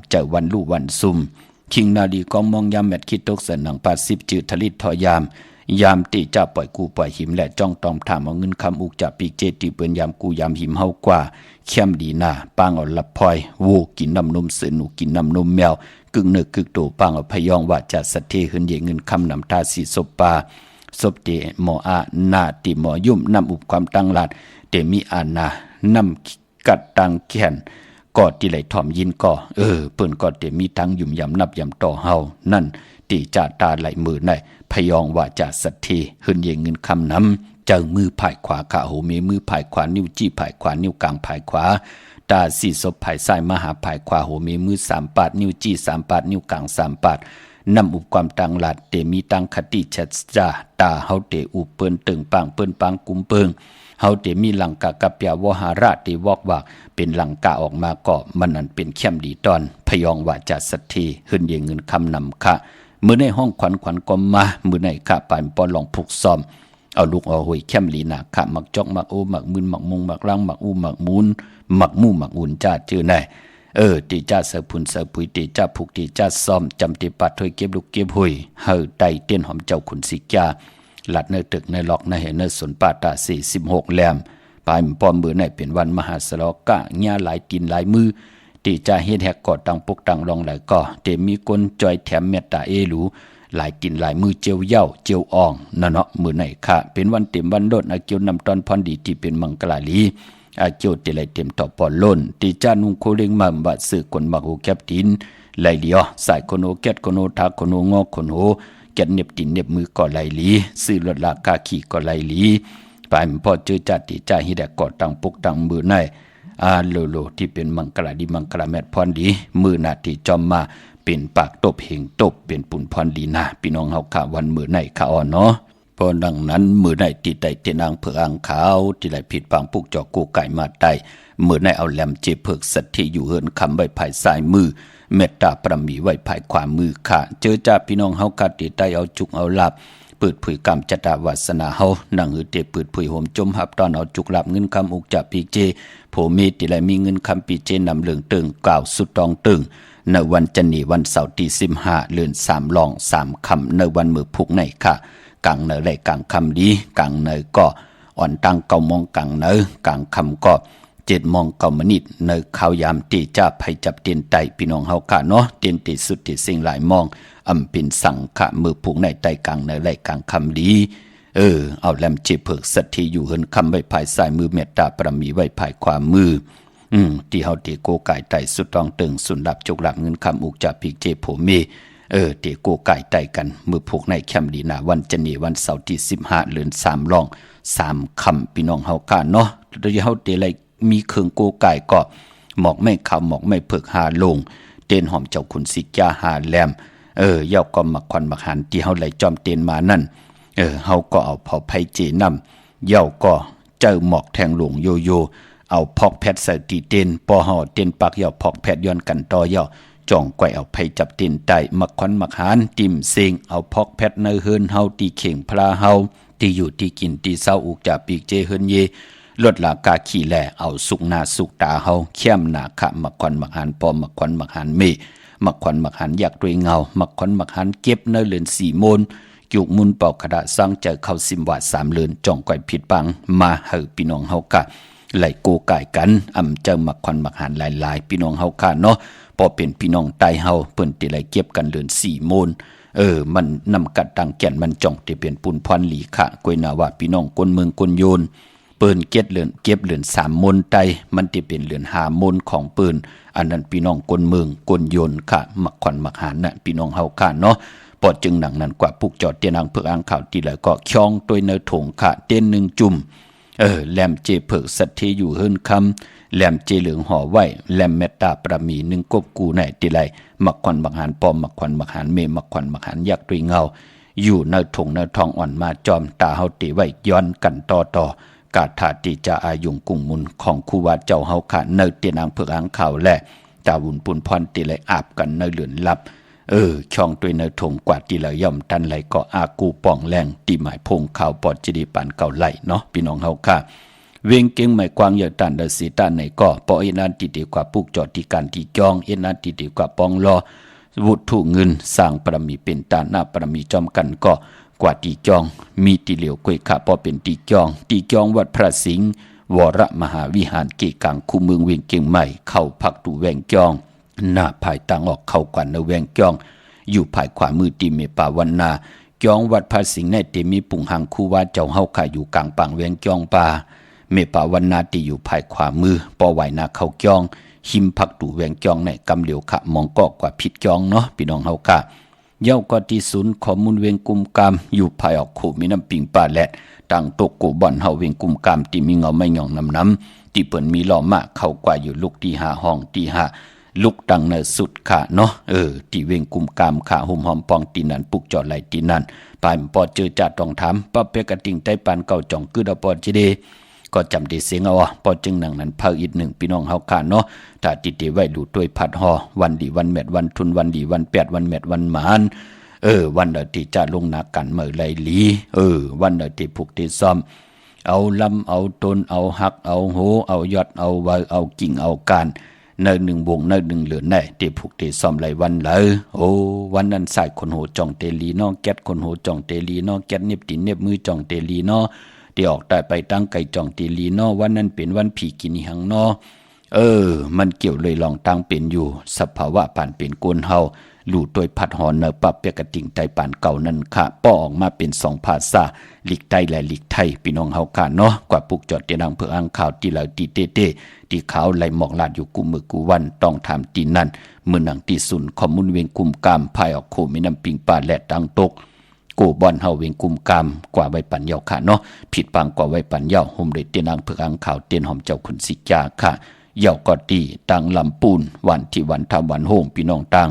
Speaker 2: เจอวันลู่วันซุ่มคิงนาดีกองมองยามแมตคิดตกสนังปาด10จืดทลิตทอยามติจะปล่อยกูปล่อยหิมและจ้องตอมถามเอาเงินคำอุกจะปีเจติเปิ้นยามกูยามหิมเฮากว่าเข้มดีหน้าปางเอาละพลอยวูกินน้ำนมเสือหนูกินน้ำนมแมวกึ่งเนึกกึ่งโตปางเอาพยองว่าจะสะเทขึ้นเยเงินคำนำตาสีศพปาศพเตหมออานาติหมอยุ่มนำอุบความตั้งหลัดเตมีอานานำกัดตังแขนกอดที่ไหลถ่อมยินก่อเปิ้นก็เตมีทั้งยุ่มยำนับยำต่อเฮานั่นตีจ่าตาไหลมือในพยองว่าจะสัตทีขึ้นเยเงินคำน้ำเจอมือผายขวาขาหูเมมือผายขวานิ้วจี้ผายขวานิ้วกลางผายขวาตาสีศพผายซ้ายมหาผายขวาหูเมมือ3ปาดนิ้วจี้3ปาดนิ้วกลาง3ปาดนำอุปความตังหลัดเตมีตังคติชัดจ้าตาเฮาเตอุเปิ้นตึงปังเปิ้นปังกุมเปิงเฮาเตมีหลังกะกับยาวหาระเตวอกว่าเป็นหลังกะออกมาก็มันนั่นเป็นเข้มดีตอนพยองว่าจะสัตทีขึ้นเยเงินคำนำค่ะมือในห้องขวัญก็มามือในข้าปานปอลองผูกซ้อมเอาลูกเอาหวยเข้มลีนาข้ามักจอกมักโอมักมึนมักมงมักลังมักอูมักมูนมักมู่มักอุ่นจ้าเจอไหนตีจ้าเสือพุนเสือผุยตีจ้าผูกตีจ้าซ้อมจำตีปัดถอยเก็บลูกเก็บหวยเฮอไตเต้นหอมเจ้าขุนสิกาหลัดเนื้อตึกในหลอกในเห็นเนื้อสนปาตา46แหลมปานปอมมือในเป็นวันมหาสลอกะญาหลายตีนหลายมือตีจะเฮ็ดแหกกอดตังปุกตังรองหลายก็เตมีคนจอยแถมเมตตาเอหลูหลายกินหลายมือเจียวเย้าเจียวอ่องนั่นเนาะมือไหนค่ะเป็นวันเต็มวันโดดอาเกียวนำตอนพรดีที่เป็นมังกลาลีอาเกียวเตไหลเต็มต่อปอล้นตีจานุงโคเล็งมาบะสื่อคนมักโอแคบตินไหลเดียวสายคนโอแกดคนโอทาคนโองอคนโอแกดเน็บตินเน็บมือก็ไหลลีสื่อลดลากาขี่ก็ไหลลีไปพอเจอจัดตีจ่าฮิแดกกอดตังปุกตังมือไหนโลที่เป็นมังกรดีมังกรแมทพรดีมือนาที่จอมมาเป็นปากตบเหงตบเป็นปุ่นพรดีนาพี่น้องเฮาข่าวันมือในข่าอ่อนเนาะพอดังนั้นมือในติดไตเตนางเผือกอ่างขาวที่ไหลผิดปังปุกจอกกูไก่มาไตมือในเอาแหลมเจเผือกสัตที่อยู่เฮินคำไว้ภายซ้ายมือเมตตาประมีไว้ภายขวามือค่ะเจอจ่าพี่น้องเฮาคาติไตเอาจุกเอาลาบเปิดเผยกรรมจตาวาสนาเฮานั่งหือเตเปิดเผยโหมจมหับตอนเอาจุกหลับเงินคำอุกจับปีเจโผเมติไหลมีเงินคำปีเจนำเหลืองตึงกล่าวสุดตองตึงในวันจันทร์วันเสาร์ที่15เดือน3ลอง3คำในวันมือพุกในค่ะกลางเนยไหลกลางคำดีกลางเนยก็อ่อนตั้งเก่ามองกลางเนยกลางคำก็7 โมง 9 นาทีในข่าวยามตีจ้าภัยจับเตียนไตพี่น้องเฮาค่ะเนาะเตียนติสุดที่สิ่งหลายมองเป็นสังขะมือผูกในไตกลางในไหลกลางคำดีเอาแหลมเจ็บเผือกสัตที่อยู่เฮินคำไว้ภายซ้ายมือเมตตาประมีไว้ภายขวามือที่เฮาตีโกไก่ไตสุดตองตึงสุนดับจกหลับเงินคำอุกจะพิกเจโผเมตีโกไก่ไตกันมือผูกในแคมดีนาวันจันทร์วันเสาร์ที่15เดือน3ลอง3คำพี่น้องเฮาค่ะเนาะโดยเฮาตีไหลมีเครื่องโกไก่ก็หมอกไม่ขาวหมอกไม่เผือกหาลงเต้นหอมเจ้าขุนสิกาหาแหลมเย้าก็มักควันมักหันที่เฮาไหลจอมเต้นมานั่นเฮาก็เอาเผาไผเจนำเย้าก็เจอหมอกแทงหลงโยโย่เอาพอกแพทใส่ตีเต้นปอเฮาเต้นปักเย้าพอกแพทย้อนกันต่อเย้าจ่องไกวเอาไผจับเต้นไตมักควันมักหันติ่มเซงเอาพอกแพทในเฮินเฮาตีเข่งพลาเฮาที่อยู่ที่กินที่เศร้าอุกจะปีกเจเฮินเยลดลากาขี่แหล่เอาสุกหน้าสุกตาเฮาเข้มหนาขะมักควันมักหันปอมักควันมักหันเมมักควันมักหันอยากด้วยเงามักควันมักหันเก็บในเลือน4 โมนยุกมุนเป่าขดาสร้างเจอเข้าสิมวาด3 เลือนจ่องก่อยผิดปังมาเฮอพี่น้องเฮากะไหลโกไก่กันเจอมักควันมักหันหลายๆพี่น้องเฮากะเนาะพอเป็นพี่น้องไตเฮาเปิ้นติไหลเก็บกันเลือน4 โมนมันนำกัดตังแก่นมันจ่องที่เป็นปุ่นพรหลีขะกวยนาว่าพี่น้องคนเมืองคนโยน ปืนเก็บเหรียญ3 มนไตมันที่เป็นเหรียญ5 มนของปืนอันนั้นพี่น้องกลเมืองกลโยนค่ะมักขวัญมักหานน่ะพี่น้องเฮาค่ะเนาะปอดจึงหนังนั้นกว่าปุกจอดเตียนางเผือกอ่างข่าวตีแล้วก็คยองตัวเนถงค่ะเต้น1 จุ่มแหลมเจเผือกสัตเทอยู่เฮิรนคำแหลมเจเหลืองห่อไว้แหลมเมตตาประมี1 กบกูในตีไรมักขวัญมักหานปอมมักขวัญมักหานเมมักขวัญมักหานยักษ์ด้วยเงาอยู่เนถงเนทองอ่อนมาจอมตาเฮาตีไว้ย้อนกันต่อกาถาติจะอายุงกุ่งมุนของครูวาเจ้าเฮาค่ะเนเตียนางเผือกอ่างข่าวและตาวุนปุนพรตีเลยอาบกันเนเหลือนลับช่องตัวเนถงกว่าตีละย่อมตันไหลก็อากูป่องแรงตีหมายพงข่าวปอดจิดีปานเก่าไหลเนาะพี่น้องเฮาค่ะเวงเก่งหมายกวางเยอะตันเดสีตาในก็ปอเอนันติดีกว่าปุกจอดที่การที่จองเอนันติดีกว่าปองรอวุถุเงินสร้างประมีเป็นตาหน้าประมีจอมกันก็กว่าตีจองมีตีเหลียวกวยขาพอเป็นตีจองวัดพระสิงห์วรมหาวิหารเกกังคูเมืองเวียงเก่งใหม่เข้าพักตูแวงจองหน้าภายต่างออกเข้ากว่าในแวงจองอยู่ภายขวามือตีเมปาวันนาจองวัดพระสิงห์ในเตมีปุ่งหังคูว่าเจ้าเฮาขาอยู่กลางปางแวงจองป่าเมปาวันนาตีอยู่ภายขวามือปอไหวนาเข้าจองหิมพักตูแวงจองในกำเหลียวขะมองก็กว่าผิดจองเนาะพี่น้องเฮาค่ะเย้าก็ที่ศูนย์ข้อมูลเวียงกุมกามอยู่ภายออกขู่มีน้ำปิงป่าแลดต่างตกกูบ่อนเฮาเวียงกุมกามที่มีเงาไม่หย่องน้ำที่เปิ่นมีหล่อมะเข้ากว่าอยู่ลูกที่5 ห้องที่5ลุกดังเนสุดค่ะเนาะที่เวียงกุมกามขาหุ่มหอมปองตีนันปุกจอดไหลตีนันปายปอเจอจัดต้องถามป้าเปกติงไต้ปานเก่าจ่องคือดาปอจิเดก็จำได้เสียงเอาปอจึงหนังนั้นเผาอีก1พี่น้องเฮาค่ะเนาะถ้าติดไว้ดูด้วยผัดหอวันดีวันแมดวันทุนวันดีวัน8วันแมดวันหมานวันเดที่จะลงนากันเมื่อไรหลีวันเดที่ผูกที่ซ้อมเอาลำเอาตนเอาหักเอาโหเอายอดเอาไว้เอากิ่งเอาการเน1 วงเน1 เหลือแน่ที่ผูกที่ซ้อมไรวันเลยวันนั้นใส่คนโหจ่องเตลีนอแก๊สคนโหจ่องเตลีนอแก๊สเน็บตีนเน็บมือจ่องเตลีนอที่ออกได้ไปตั้งไก่จ่องเตลีนอวันนั้นเป็นวันผีกินหังนอมันเกี่ยวเลยลองตั้งเป็นอยู่สภาวะผ่านเป็นกวนเฮาหลู่ตัวผัดหอนเนปรับเปียกติ่งไตปานเก่านั่นค่ะป้อออกมาเป็น2 ภาษาหลีกใต้และหลีกไทยพี่น้องเฮาค่ะเนาะกว่าปุกจอดเตียนางเพื่ออ่างข่าวตีเหล่าตีเต้ที่ขาวไหลหมอกลาดอยู่กุมือกูวันต้องถามตีนั่นเมื่อหนังตีสุนข้อมูลเวียงกุมกามภายออกโคมีน้ำปิงป่าและตังตกกูบอนเฮาเวียงกุมกามกว่าไว้ปันเยาค่ะเนาะผิดปังกว่าไว้ปันเยาห่มเลยเตียนางเพื่ออ่างข่าวเตียนหอมเจ้าคุณสิจาค่ะเยาก็ตีตังลำปูนวันที่วันทำวันโฮมพี่น้องตัง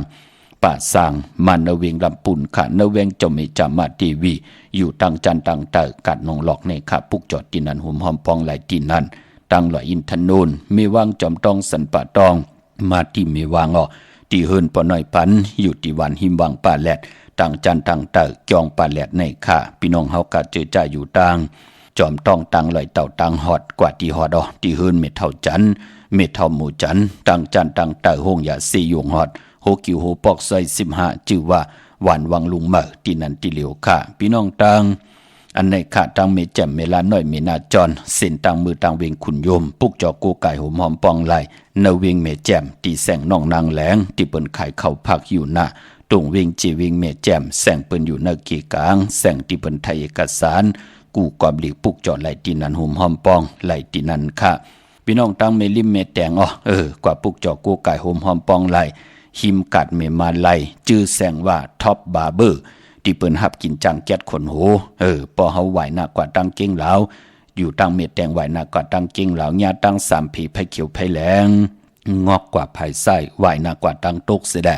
Speaker 2: ป่าสร้างมันเนเวงลำปุนค่ะเนเวงเจ้าเมจามาทีวีอยู่ตังจันตังเตอกัดนองหลอกในค่ะปุกจอดตีนันหุ่มหอมปองไหลตีนันตังหล่ออินทนูนมีวางจอมตองสันป่าตองมาที่มีวางตีเฮินปอน้อยปันอยู่ที่วันหิมวางป่าแหลดตังจันตังเตอจองป่าแหลดในค่ะพี่น้องเฮากะเจอจ่าอยู่ตังจอมตองตังไหลเต่าตังหอดกว่าที่หอดที่เฮินเม็ดเท่าจันเม็ดเท่าหมูจันตังจันตังเตอห้องยาซียงหอดโฮกิวโฮปอกซอย15ชื่อว่าหวานวังลุงเมอตีนันติเหลียวค่ะพี่น้องตังอันในค่ะตังเมแจ่มเมลาน้อยเมนาจอนเส้นตังมือตังเวงขุนโยมปุกจอกูไก่หอมหอมปองไหลเนเวงเมแจ่มตีแสงน้องนางแหลงที่เปิ้นขายเข้าพักอยู่หน้าตรงเวงจีเวงเมแจ่มแสงเปิ้นอยู่เนกีกลางแสงที่เปิ้นไทยเอกสารกูกอบหลีกปุกจอไหลตีนันหอมหอมปองไหลตีนันค่ะพี่น้องตังเมลิมเมแตงกว่าปุกจอกูไก่หอมหอมปองไหลหิมกัดเมมาไลจื้อแสงว่าท็อปบาร์เบอร์ที่เปิ้นหับกินจังแก๊สขนโหปอเฮาไหวหน้ากว่าตังเก่งเหลาอยู่ตังเม็ดแดงไหวหน้ากว่าตังเก่งเหลาญาตัง3 ผีไผเขียวไผแหลงงอกกว่าไผไส้ไหวหน้ากว่าตังตกเสียได้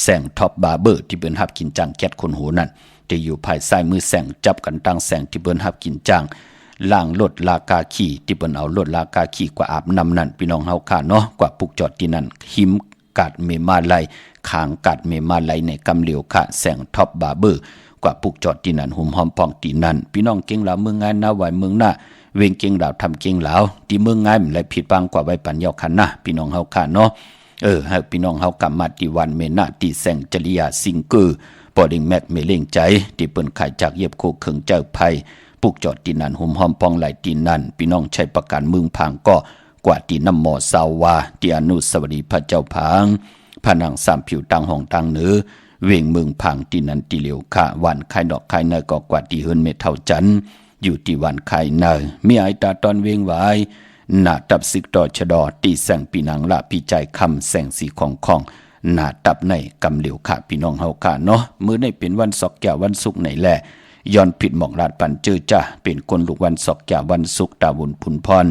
Speaker 2: แสงท็อปบาร์เบอร์ที่เปิ้นหับกินจังแก๊สขนโหนั่นที่อยู่ภายใต้มือแสงจับกันตังแสงที่เปิ้นหับกินจังล่างลดลากาขี่ที่เปิ้นเอาลดลากาขี่กว่าอาบน้ำนั่นพี่น้องเฮาค่ะเนาะกว่าปุกจอดที่นั่นหิมกัดเมมาไลขางกัดเมมาไลในกำเหลียวค่ะแสงท็อปบาร์เบอร์กว่าปุกจอดที่นั่นหุ่มหอมปองที่นั่นพี่น้องเก่งลาวเมืองงานนาไหวเมืองหน้าเวงเก่งลาวทำเก่งลาวที่เมืองงานและผิดบางกว่าไว้ปัญญาคันนะพี่น้องเฮาค่ะเนาะให้พี่น้องเฮากำมาที่วันเมนะที่แสงจริยาซิงเกอร์ปอดิงแม็กเมเล่งใจที่เปิ้นขายจากเย็บโคเคิงเจ้าไผปุกจอดที่นั่นหุ่มหอมปองไหลที่นั่นพี่น้องใช้ประกันเมืองพังก็กว่าที่น้ำหมอสาวาที่อนุสาวรีย์พระเจ้าพังผนัง3 ผิวตังห้องตังเหนือเวงเมืองพังที่นันติเหลียวค่ะวันไข่ดอกไข่เนยก็กว่าที่เฮินเมเท่าจัน อยู่ที่วันไข่เนยมีไอตาตอนเวงไว้หน้าตับสิกต่อชะดอตีแสงปีนังละพี่ใจคำแสงสีของหน้าตับในกำเหลียวขาพี่น้องเฮาขาเนาะมื้อในเป็นวันศอกแก่วันศุกร์ไหนแหละย้อนผิดหมอกลาดปันเจอจ้าเป็นคนลูกวันศอกแก่วันศุกร์ตาบุญพุนพร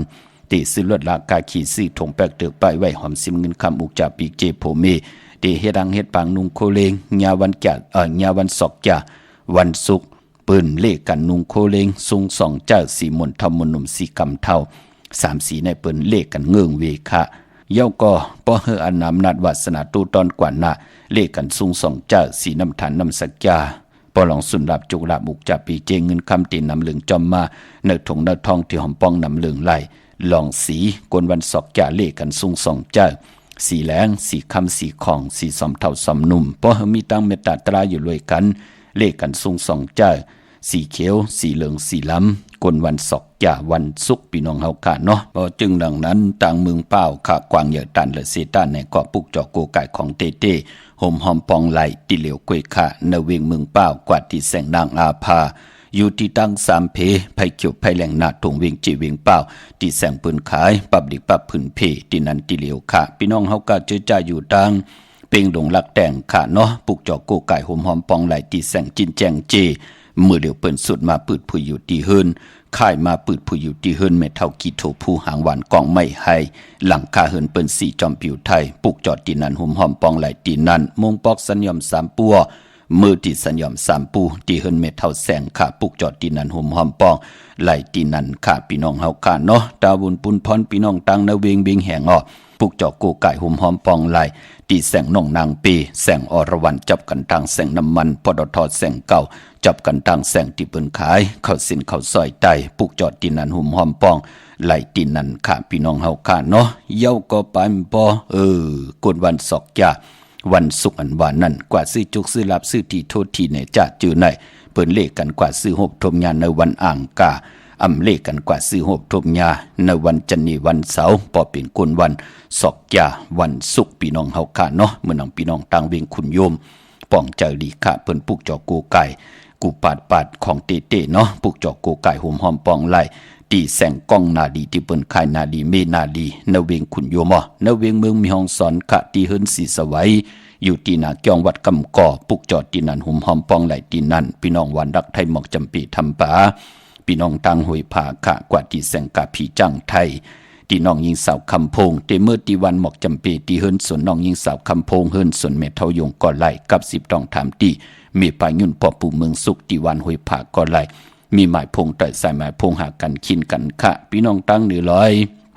Speaker 2: ตีซื้อลวดลากาขี่ซี่ถงแปกเตือกไปไว้หอมซิมเงินคำอุกจ่าปีเจโพเมตีเฮ็ดดังเฮ็ดปังนุงโคเลงญาวันแก่ญาวันศอกแก่วันศุกร์ปืนเลขกันนุงโคเลงทรงสองเจ้าสีมนทำมนหนุ่มสีกำเท่าสามสีในปืนเลขกันเงื่องเวคะเย้าก็ป้อเฮออันนำนัดวาสนาตูตอนกว่าหน้าเลขกันทรงสองเจ้าสีน้ำฐานน้ำสักยาปอหลองสุนดับจุกลาบุกจับปีเจงเงินคำตีนำเหลืองจอมมาเนื้อถงเนื้อทองที่หอมป้องนำเหลืองไหลหลองสีกวนวันศอกจ่าเลขกันทรงสองเจ้าสีแหลงสีคำสีของสีสอมเท่าสอมนุ่มป้อเฮมีตั้งเมตตาตราอยู่รวยกันเลขกันทรงสองเจ้าสีเขียวสีเหลืองสีล้ำกวนวันศอกจ่าวันศุกร์พี่น้องเฮาค่ะเนาะพอจึงดังนั้นต่างเมืองเป้าขากวางเหยอตันและเซตันในเกาะปุกจอกโกไก่ของเตเต้ห่มหอมปองไหลติเหลียวกวยค่ะในเวียงเมืองเป้ากว่าที่แสงนางอาภาอยู่ที่ตั้งสามเพไผ่เขียวไผ่แหลงหนาถงเวียงจีเวียงเป้าที่แสงปืนขายปับดิปับผืนเพที่นันติเหลียวค่ะพี่น้องเฮาก็เจอจ่าอยู่ดังเป่งหลงลักแต่งค่ะเนาะปุกจอกโกไก่ห่มหอมปองไหลที่แสงจินแจงเจมือเดียวเปิ้นสุดมาปืดผู้อยู่ที่เฮินค่ายมาปืดผู้อยู่ที่เฮินเมเท่ากีโถผู้หางหวานกองไม่ให้หลังคาเฮินเปิ้นสีจอมผิวไทยปุกจอดตีนันหุ่มหอมปองไหลตีนันมงปอกสัญญอมสามปัวมือที่สัญญอมสามปูตีเฮินเมเท่าแสงค่ะปุกจอดตีนันหุ่มหอมปองไหลตีนันค่ะพี่น้องเฮาค่ะเนาะตาบุญปุนพรพี่น้องตังนาเวงบิงแหงออกปุกจอกโกไก่หุ่มหอมปองไหลตีแสงน้องนางปีแสงอรวรรณจับกันทางแสงน้ำมันปตทแสงเก่าจับกันทางแสงที่เปิ้นขายเข้าสินเข้าซอยไตปุกจอดตีนันหุ่มหอมปองไหลตีนันค่ะพี่น้องเฮาค่ะเนาะเย้าก็ไปบ่กวนวันศอกจ่าวันศุกร์อันวานนั้นกว่าซื้อจุกซื้อลับซื้อที่โทษทีเนี่ยจะจื้อไหนเปิ้นเลขกันกว่าซื้อหบทมญาในวันอ่างกาอำเลขกันกว่าซื้อหบทมญาในวันจันทร์นี้วันเสาร์พอเป็นกวนวันศอกจ่าวันศุกร์พี่น้องเฮาค่ะเนาะเมื่อน้องพี่น้องต่างเวียงคุณโยมป้องเจอดีค่ะเปิ้นปุกจอกโกไก่กูปาดของเตเนาะปุกจอกโกไก่ห่มหอมปองไหลตีแสงกล้องนาดีที่เปิ้นขายนาดีเมนาดีนเวงขุนโยมนเวงเมืองมีห้องสอนกะตีเฮิรนสีสวัยอยู่ที่นาเกียงวัดกำก่อปุกจอดตีนันห่มหอมปองไหลตีนันพี่น้องวันรักไทยหมอกจำปีทำป่าพี่น้องตังหวยผาขะกว่าตีแสงกะผีจังไทยตีน้องยิงสาวคำพงเตเมื่อตีวันหมอกจำปีตีเฮิรนส่วนน้องยิงสาวคำพงเฮิรนส่วนเมทายงก่อไหลกับ10ต้องถามตีมีปายุ่นพ่อปู่เมืองสุขตีวันหวยผาก่อไหลมีหมายพงต่อยสายหมายพงหากันขินกันค่ะพี่น้องตั้งเหนือร้อย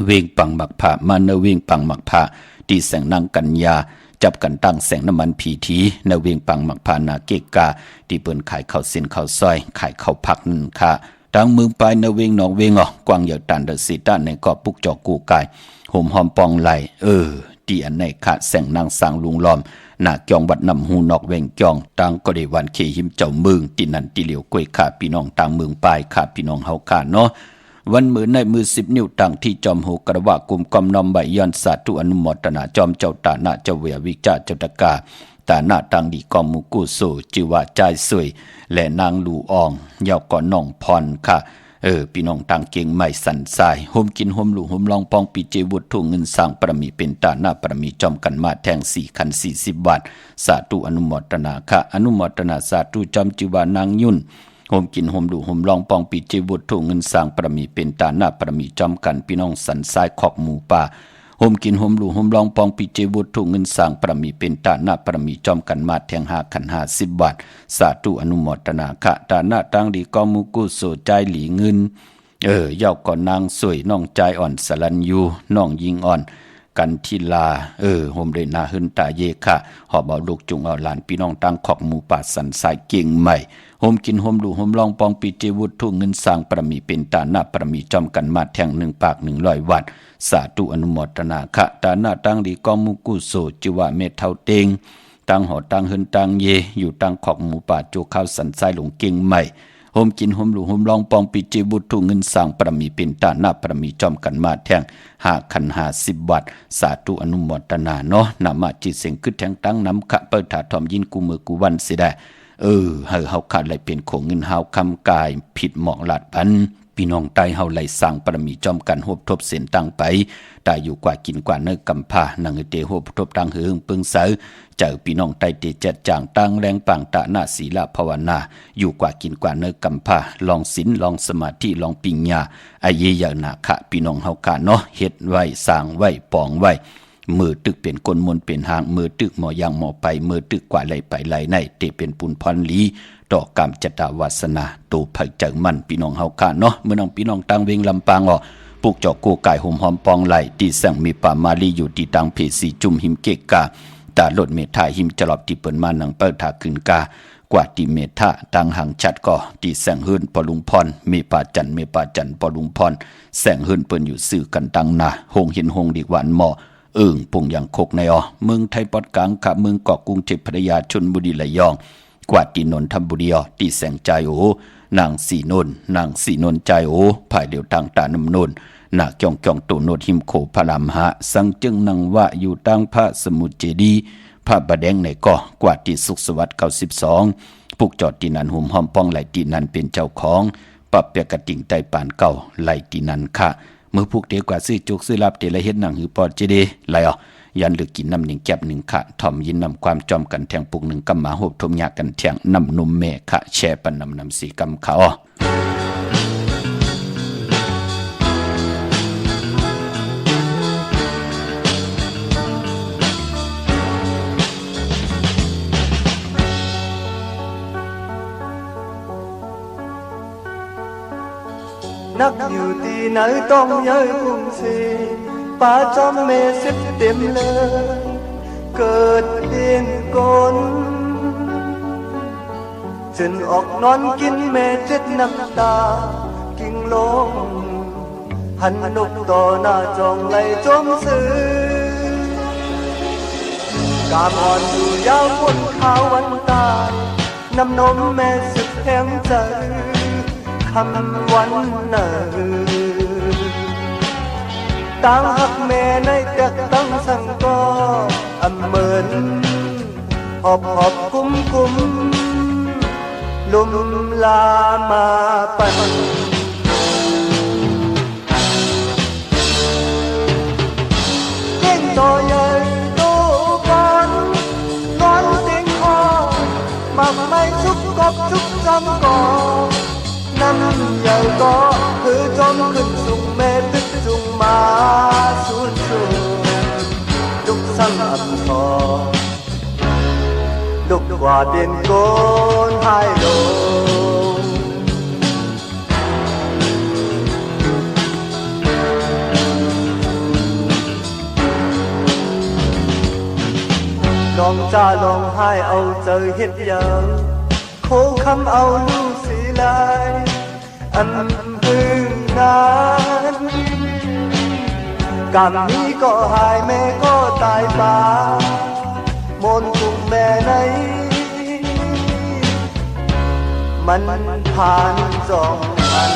Speaker 2: เวงปังหมักผามาเนเวงปังหมักผาตีแสงนางกัญญาจับกันตั้งแสงน้ำมันผีทีเนเวงปังหมักผานาเกกาที่เปิ้นขายข้าวเส้นข้าวซอยขายข้าวผักนั่นค่ะตั้งเมืองไปเนเวงหนองเวงกวางเหยาตันเดอสีต้านในเกาะปุกจอกกูกายห่มหอมปองไหลตีอันในค่ะแสงนางสางลุงล้อมหน้าเกียงวัดนำหูนอกเวงเกียงต่างก็ได้วันเคหิมเจ้าเมืองตีนันตีเหลียวกล้วยขาพี่น้องต่างเมืองปลายขาพี่น้องเฮาขาเนาะวันมือในมือ10 นิ้วต่างที่จอมโหกระวะกุมกอมนอมใบย้อนสาธุอนุโมทนาจอมเจ้าตาหน้าเจ้าเวียวิจาเจ้าตะกาตาหน้าต่างดีกอมมุกุโสจิวาใจสวยและนางลูอองยาวก่อนน้องพรค่ะพี่น้องต่างเก่งไม่สันทรายโฮมกินโฮมหลูโฮมลองปองปีเจวุฒุเงินสร้างประมีเป็นตาหน้าประมีจอมกันมาแทง4 คัน 40 บาทสาธุอนุโมทนาค่ะอนุโมทนาสาธุจอมจิวานางยุ่นโฮมกินโฮมหลูโฮมลองปองปีเจวุฒุเงินสร้างประมีเป็นตาหน้าประมีจอมกันพี่น้องสันทรายขอกหมูป่าโฮมกินโฮมหลูโฮมลองปองปีเจวุฒุเงินสร้างประมีเป็นตาหน้าประมีจอมกันมาแทง5 คัน 50 บาทสาธุอนุโมทนาค่ะตาหน้าตั้งดีกอมุกุโสใจหลีเงินเย้าก่อนนางสวยน้องใจอ่อนสลันยูน้องยิงอ่อนกันทิลาโฮมเรนาหึนตาเยค่ะหอบเอาลูกจุงเอาหลานพี่น้องตั้งขอกหมูป่าสันสายเก่งใหม่โฮมกินโฮมดูโฮมลองปองปีเจวุฒุเงินสร้างประมีเป็นตาหน้าประมีจอมกันมาแทง1 ปาก 100 วัดสาธุอนุโมทนาค่ะตาหน้าตั้งดีกอมุกุโสจิวะเมเท่าเตงตั้งหอตั้งหึนตั้งเยอยู่ตั้งขอกหมูป่าโจข้าวสันสายหลงเก่งใหม่โฮมกินโฮมหลูโฮมลองปองปีเจวุฒุเงินสร้างประมีเป็นตาหน้าประมีจอมกันมาแทง5 คัน 50 บาทสาธุอนุโมทนาเนาะนามาจิตเสียงขึ้นแทงตั้งน้ำขะเปิดถาทอมยินกูมือกูวันสิได้ ให้เฮาขาดไหลเป็นโขงเงินเฮาคำกายผิดหมองลาดพันพี่น้องใต้เฮาไหลสร้างปรมีจอมกันโฮบทบเส้นตั้งไปได้อยู่กว่ากินกว่าเนื้อกำพานังเตโฮบทบตั้งหึงปึงเสาเจอพี่น้องใต้เตจัดจางตั้งแรงปังตะนาศีลภาวนาอยู่กว่ากินกว่าเนื้อกำพาลองศีลลองสมาธิลองปิญญาอาเยยนาคะพี่น้องเฮากะเนาะเฮ็ดไว้สร้างไว้ปองไว้มือตึกเป็นกลมนเป็นหางมือตึกหมอยางหมอไปมือตึกกว่าไหลไปไหลในเตเป็นปุนพรลีดอกกรรมจตาวาสนาตูไผ่จังมันพี่น้องเฮากะเนาะเมื่อน้องพี่น้องตังเวงลำปางปลูกจอกกูไก่ห่มหอมปองไหลตีแสงมีป่ามาลีอยู่ที่ตังเพสีจุ่มหิมเกกาตาลดเมทาหิมจลอบที่เปิ้นมานังเปิ้นถาขึ้นกากว่าที่เมทาตังหังชัดก็ตีแสงหื้นปอลุงพรมีป่าจันปอลุงพรแสงหื้นเปิ้นอยู่ซื่อกันตังนาหงเห็นหงดีกว่าหมอปุ่งอย่างคกในเมืองไทยปอดกลางขะเมืองเกาะกรุงเทพพัทยาชลบุรีระยองกว่าที่นนทบุรีตีแสงใจนางสีนนใจภายเดียวทางตาน้ำนนนาจ้องตูโนดหิมโขพระรามหะสังจึงนังว่าอยู่ตั้งพระสมุทรเจดีพระบะแดงในก่อกว่าที่สุขสวัสดิ์92ปุกจอดที่นันหุ่มหอมป้องไหลที่นันเป็นเจ้าของปรับเปียกระติ่งไตปานเก่าไหลที่นันค่ะเมื่อพวกเดียวกว่าซื้อจุกซื้อรับเตละเฮ็ดหนังหือปอดเจดีไหลยันหรือกินน้ำหนึ่งแก็บหนึ่งค่ะถ่อมยินนำความจอมกันแทงปุกหนึ่งกำมาหบทมยากันแทงนำนุ่มเมฆะแช่ปันนำสีกำเขา
Speaker 3: นักอยู่ที่ไหนต้องย้ายกรุงศรีป่าจอมเมเสร็จเต็มเลยเกิดเดียนกนจนออกนอนกินเมเจ็ดน้ำตากิ่งลงหันนกต่อหน้าจองไหลจมซื้อกามอ่อนอยู่ยาวบนขาววันตายน้ำนมแม่สุดแห้งใจคำวันเนอตั้งหักแม่ในกักตั้งสังก็อำเหมือนหอบคุ้มลุมลามาปันเก่งต่อใหญ่โตกันนอนเตียงคอมักไม่ชุกกบชุกจำก่อน้ำใหญ่ก็คือจมขึ้นสูงเมตรจุงมาสูดดุกซ้ำอับทอดุกกว่าเดียนโกนหายลงน้องจ้าลองให้เอาเจอเห็ดยังโคคำเอาลูกสีลายอันพึ่งนั้นกรรมนี้ก็หายแม่ก็ตายป่ามนต์ทุ่งแม่ไหนมันผ่านจองพัน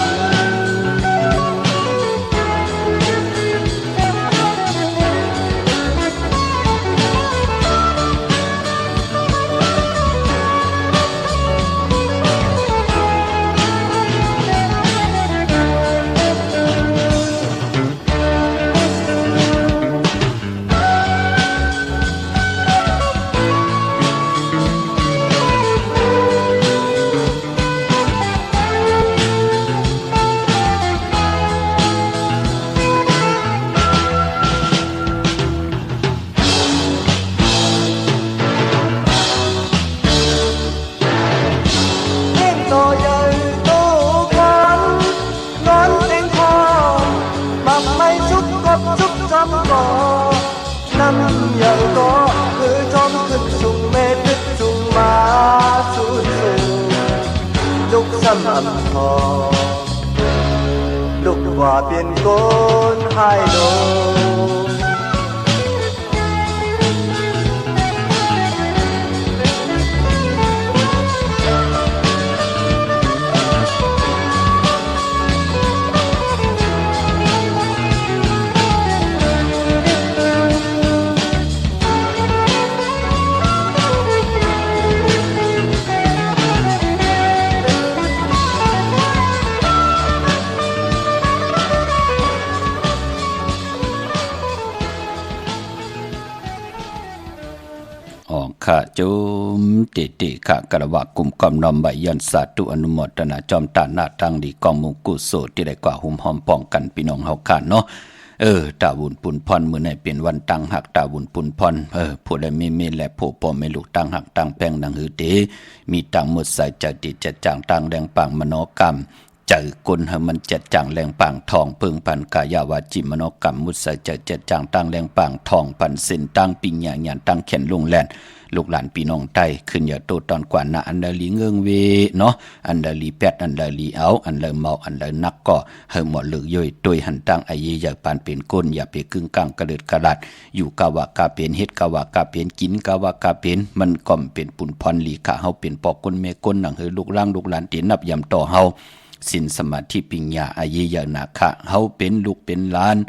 Speaker 3: น้ำใหญ่ก็คือจอมขึ้นสูงเมตรจุงมาสูดลุกซ้ำอับทอลุกว่าเปลี่ยนโกนหายลง
Speaker 2: ะจุมติค่ะกระวะกลุ่มกอมนอมใบยันสาธุอนุโมทนาจอมตาหน้าตั้งดีกองมุกุโสที่ได้กว่าหุ่มหอมป้องกันพี่น้องเฮาค่ะเนาะตาบุญปุนพรมื้อไหนเป็นวันตั้งหักตาบุญปุนพรผู้ใดมีเมและผู้ปอไม่ลูกตั้งหักตั้งแป้งดังหือเตมีตั้งหมดใส่ใจติจะจางตั้งแดงปังมโนกรรมใจกลให้มันจัดจางแรงปังทองเพิ่งพันกายาวาจิมโนกรรมมุสใส่ใจจัดจางตั้งแรงปังทองพันเส้นตั้งปิญญาญาณตั้งแขนลงแลนลูกหลานพี่น้องไทยขึ้นอย่าโตตอนกว่านะอันใดลีเงื่องเวเนาะอันใดลีแปดอันใดลีเอาอันใดเมาอันใดนักก็เฮาหมดลึกย่อยโดยหันตั้งไอเยอย่าปานเป็นก้นอย่าไปกึ่งกลางกระเดิดกระดัดอยู่กะว่ากะเป็นเฮ็ดกะว่ากะเป็นกินกะว่ากะเป็นมันก็เป็นปุนพรลีค่ะเฮาเป็นปอกก้นเมก้นหนังเฮาลูกล่างลูกหลานตีนับยำต่อเฮาสินสมาธิปิญญาไอเยอย่านาคะเฮาเป็นลูกเป็นหลาน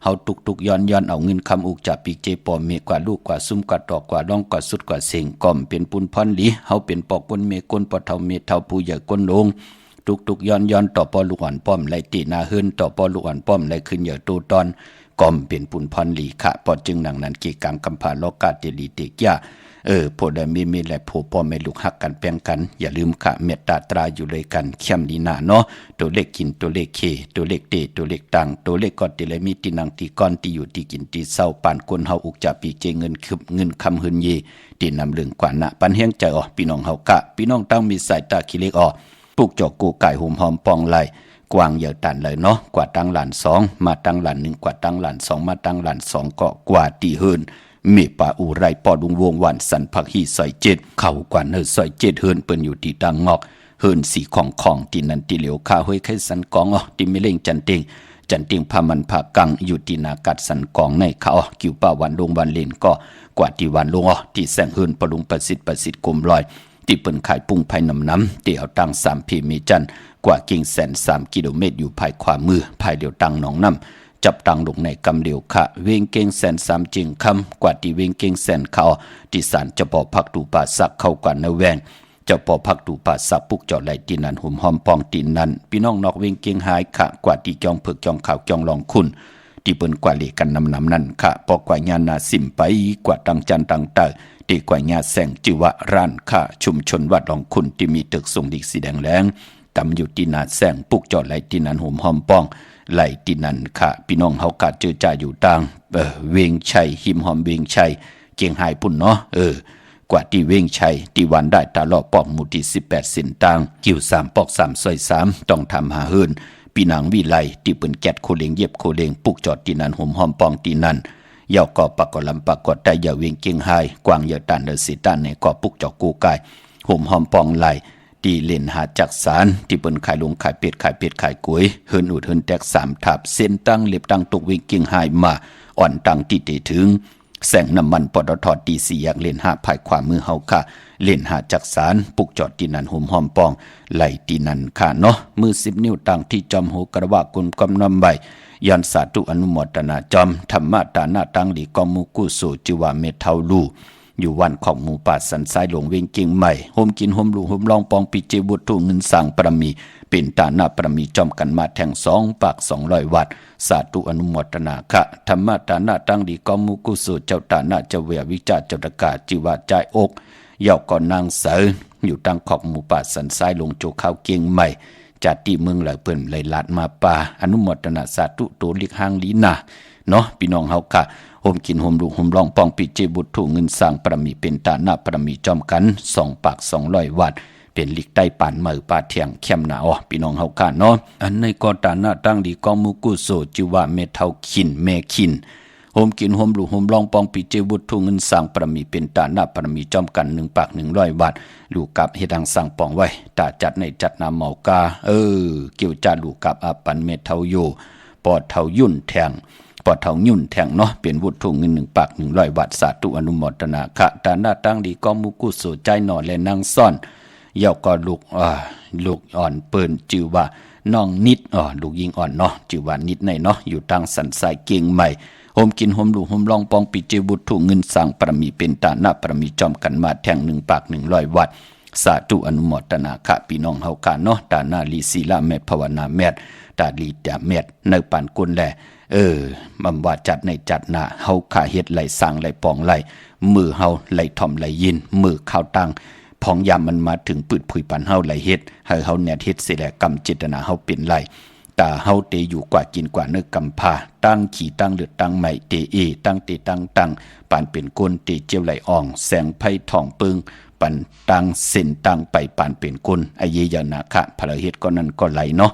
Speaker 2: เฮาตุกย้อนเอาเงินคำอุกจับปีเจปอเมกว่าลูกกว่าซุ่มกว่าตอกกว่าร้องกว่าสุดกว่าเสียงก่อมเป็นปุนพรหลีเฮาเป็นปอกก้นเมก้นปอเท่าเมเท่าผู้ใหญ่ก้นลงตุกย้อนต่อปอลูกอ่อนป้อมไล่ตีนาเฮินต่อปอลูกอ่อนป้อมไล่ขึ้นเหยื่อตูตอนก่อมเป็นปุนพรหลีค่ะปอจึงหนังนั้นกีกังกำพาโลกาเตลีเตกยาผู้ใดมีและผู้พ่อแม่ลูกฮักกันแป้งกันอย่าลืมค่ะเมตตาตราอยู่เลยกันเข้มดีนาเนาะตัวเลขกินตัวเลขเคตัวเลขเตตัวเลขตังตัวเลขก้อนตีเลยมีตีนังตีก้อนตีอยู่ตีกินตีเศร้าปานคนเฮาอุกจะปีเจเงินคืบเงินคำหืนเยตีนำเรื่องกว่านะปันเฮียงใจอ๋อพี่น้องเฮากะพี่น้องตั้งมีสายตาขี้เล็กอ๋อปลูกจอกกูไก่หุ่มหอมปองไหลกวางเหยื่อตันเลยเนาะกว่าตั้งหลานสองมาตั้งหลานหนึ่งกว่าตั้งหลานสองมาตั้งหลานสองก็กว่าตีหืนเมป่าอูไรปอดุงวงวันสันพักฮีซอยเจ็ดเข้ากว่าเนอซอยเจ็ดเฮินเปิ้นอยู่ที่ตังงอกเฮินสีของที่นันที่เหลียวข้าเฮ้ยไข่สันกองอ๋อที่ไม่เล่งจันเต็งพามันพากังอยู่ที่นากัดสันกองในเขาอ๋อกิวป่าวันลงวันเลนก็กว่าที่วันลงอ๋อที่แสงเฮินปลุงประสิทธิ์กลมลอยที่เปิ้นขายปุ้งภายน้ำเตี่ยวตั้ง3 พีเมจันกว่ากิ่งแสน3 กิโลเมตรอยู่ภายขวามือภายเดียวตังหนองน้ำจับตังลงในกำเดียวค่ะเวงเก่งแสน3จิงคำกว่าที่เวงเก่งแสนเขาที่ศาลเจ้าพ่อพักตูป่าสักเข้ากว่าในแวงเจ้าพ่อพักตูป่าสักปุกเจาะไหลตีนันหุ่มหอมปองตีนันพี่น้องนอกเวงเก่งหายค่ะกว่าที่จองเผือกจองขาวจองลองคุณที่เปิ้นกว่าเลกันนำนั่นค่ะปอกว่าญาณาสิมไปกว่าตังจันตังเตอตีกว่าญาแสงจิวะร้านค่ะชุมชนวัดลองคุณที่มีตึกทรงดิกสีแดงแรงตำอยู่ที่นาแสงปุกเจาะไหลตีนันหุ่มหอมปองไหลตีนันค่ะพี่น้องเฮากาดเจอจ่าอยู่ต่างเวงชัยหิมหอมเวงชัยเกียงหายปุ่นเนาะกว่าที่เวงชัยที่วันได้ตาลอปอกหมู่ที่18สินต่างกิ่ว3ปอก3ซอย3ต้องทำหาเฮินพี่นางวิไลที่เปิ้นแกดโคเลงเย็บโคเลงปุกจอดตีนันหุ่มหอมปองตีนันยาวก่อปากกอลำปากกอได้ยาเวงเกียงหายกวางเยาตันเดสิตันในก่อปุกจอกูกายหุ่มหอมปองไหลที่เล่นหาจักสารที่เปิ้นขายลงขายเป็ดขายกล้วยเฮินอุดเฮินแตก3ทับเส้นตั้งเล็บตั้งตกเวงเกียงหายมาอ่อนตั้งที่เตถึงแสงน้ำมันปตทตี4อยากเล่นหาภายขวามือเฮาค่ะเล่นหาจักสารปุกจอดที่นั่นหุ่มหอมปองไหลที่นั่นค่ะเนาะมือ10 นิ้วตั้งที่จอมโหกระวะกุลกำนำใบยันสาธุอนุโมทนาจอมธรรมะตาหน้าตั้งหลีกอมุกุโสจิวาเมเทาลูอยู่วันของหมู่ป่าสันทรายหลวงเวงเกียงใหม่โฮมกินโฮมลูโฮมลองปองปิเจบุตรเงินสั่งประมีเป็นตาหน้าประมีจอมกันมาแทง2 ปาก200 วัดสาธุอนุโมทนาค่ะธรรมะตาหน้าตั้งหลีกอมุกุโสเจ้าตาหน้าเจ้าเววิจาเจ้าตะกาจิวาใจอกยาวก่อนนางเสยอยู่ตั้งของหมู่ป่าสันทรายหลวงโจข้าวเกียงใหม่จัดที่เมืองไหลเปิ้นไหลลาดมาป่าอนุโมทนาสาธุโตลิกหางลีนาเนาะพี่น้องเฮาค่ะโฮมกินโฮมลูกโฮมลองปองปิเจบุตรเงินสร้างประมีเป็นตาหน้าประมีจอมกัน2 ปาก200 วัดเป็นลิกใต้ปานมือป่าเถียงเข้มหนาอ๋อพี่น้องเฮาค่ะเนาะอันในก็ตาหน้าตั้งดีกอมุกุโสจิวะเมเทาขินแม่ขินโฮมกินโฮมลูกโฮมลองปองปิเจบุตรเงินสร้างประมีเป็นตาหน้าประมีจอมกัน1 ปาก100 วัดลูกกับเฮ็ดดังสร้างปองไว้ตาจัดในจัดนาเมากาเกี่ยวจาลูกกับอาปันเมเทาโยปอดเทายุ่นแทงปอดเทายุ่นแทงเนาะเป็นวุฒิเงิน1 ปาก100 วัดสาธุอนุโมทนาค่ะตาหน้าตั้งดีกอมุกุโสใจหนอและนางซ่อนเยาก็ลูกอ่อนเปิ้นชื่อว่าน้องนิดลูกยิงอ่อนเนาะชื่อว่านิดในเนาะอยู่ทางสันทรายเกียงใหม่โฮมกินโฮมลูกโฮมลองปองปิเจบุตรเงินสั่งประมีเป็นตาหน้าประมีจอมกันมาแทง1 ปาก100 วัด สาธุอนุโมทนาค่ะพี่น้องเฮาค่ะเนาะตานาลีศีลาแม่ภาวนาแม่ตาลีแต่แม่ในปานกุนแลบำว่าจัดในจัดหน้าเฮาขาเฮ็ดไหลสร้างไหลปองไหลมือเฮาไหลถ่อมไหลยินมือข้าวตังพองยามมันมาถึงปืดผุยปันเฮาไหลเฮ็ดให้เฮาแนดเฮ็ดเสียแลกรรมเจตนาเฮาเป็นไหลตาเฮาเตอยู่กว่ากินกว่าเนื้อกำพาตั้งขี่ตั้งเลือดตั้งใหม่เตตั้งเตตั้งปานเป็นก้นเตเจียวไหลอ่องแสงไผ่ทองปึงปันตั้งเส้นตั้งไปปานเป็นก้นไอเยยนาคะพะเฮ็ดก็นั้นก็ไหลเนาะ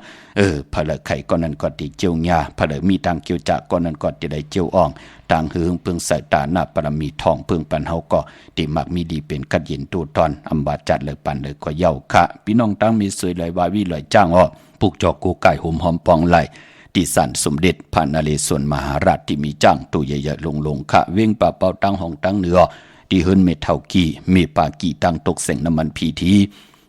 Speaker 2: พะไข่ก็นั้นก็ติเจียวหญ้าพะมีตังเกี่ยวจะก็นั้นก็ติได้เจียวอ่องต่างหืงเพิ่งสายตาหน้าปรมีทองเพิ่งปันเฮาก็ติมักมีดีเป็นกัดเย็นตูตอนอำบาจัดเลยปันเลยก็เย้าค่ะพี่น้องตั้งมีสวยไหลวาวิไหลจ้างอ้อปุกจอกกูไก่หอมปองไหลที่สันสมเด็จพระนเรศวรมหาราชที่มีจ้างตัวใหญ่ๆลงค่ะเว้งป่าเป่าตั้งห้องตั้งเหนือที่เฮิรนเมเท่ากี้เมปากีตั้งตกแสงน้ำมันพีที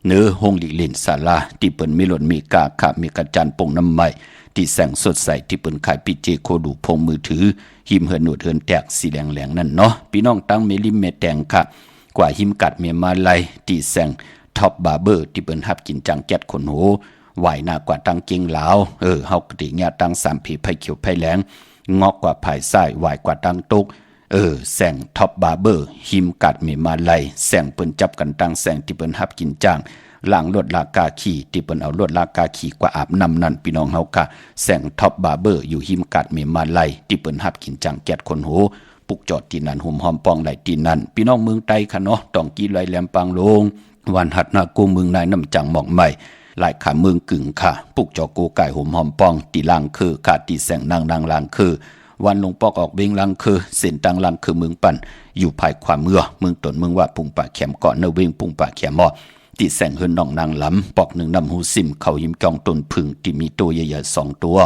Speaker 2: เนื้อห้องหลีกเล่นศาลาที่เปิ้นมีหล่นมีกาค่ะมีกระจันปงน้ำใหม่ที่แสงสดใสที่เปิ้นขายปิเจโคดูพงมือถือหิมเฮิรนหนวดเฮิรนแตกสีแดงๆนั่นเนาะพี่น้องตั้งเมลิมเมแตงค่ะกว่าหิมกัดเมมาไลที่แสงท็อปบาร์เบอร์ที่เปิ้นหับกินจังแก๊ดขนโหไหวหน้ากว่าตั้งเก่งลาวเฮากระดิญาตั้ง3ผีไผเขียวไผแหลงงอกกว่าภายซ้ายไหวกว่าตั้งตุกแสงท็อปบาร์เบอร์หิมกัดเมมาไลแสงเปิ้นจับกันตั้งแสงที่เปิ้นหับกินจังล้างลวดลากาขี่ที่เปิ้นเอาลวดลากาขี่กว่าอาบน้ำนั่นพี่น้องเฮาค่ะแสงท็อปบาร์เบอร์อยู่หิมกัดเมมาไลที่เปิ้นหับกินจังแก๊ดคนโหปุกจอดที่นั่นหุ่มหอมปองไหลที่นั่นพี่น้องเมืองไต้ค่ะเนาะต้องกี้ไหลแหลมปางลงวันหัดนากูเมืองนายน้ำจังหมอกใหม่หลายขาเมืองกึ่งค่ะปุกจอกูไก่หุ่มหอมปองตีลางคือขาตีแสงนางลางคือวันลงปอกออกเบงลังคือเส้นตังลังคือเมืองปั่นอยู่ภายความเมืองตนเมืองว่าปุงป่าแขมเกาะเนเวงปุงป่าแขมมอติแสงเฮินน้องนางลำปอกหนึ่งนำหูซิมเขาหิมจองต้นพึ่งที่มีตัวใหญ่ๆ2 ตัว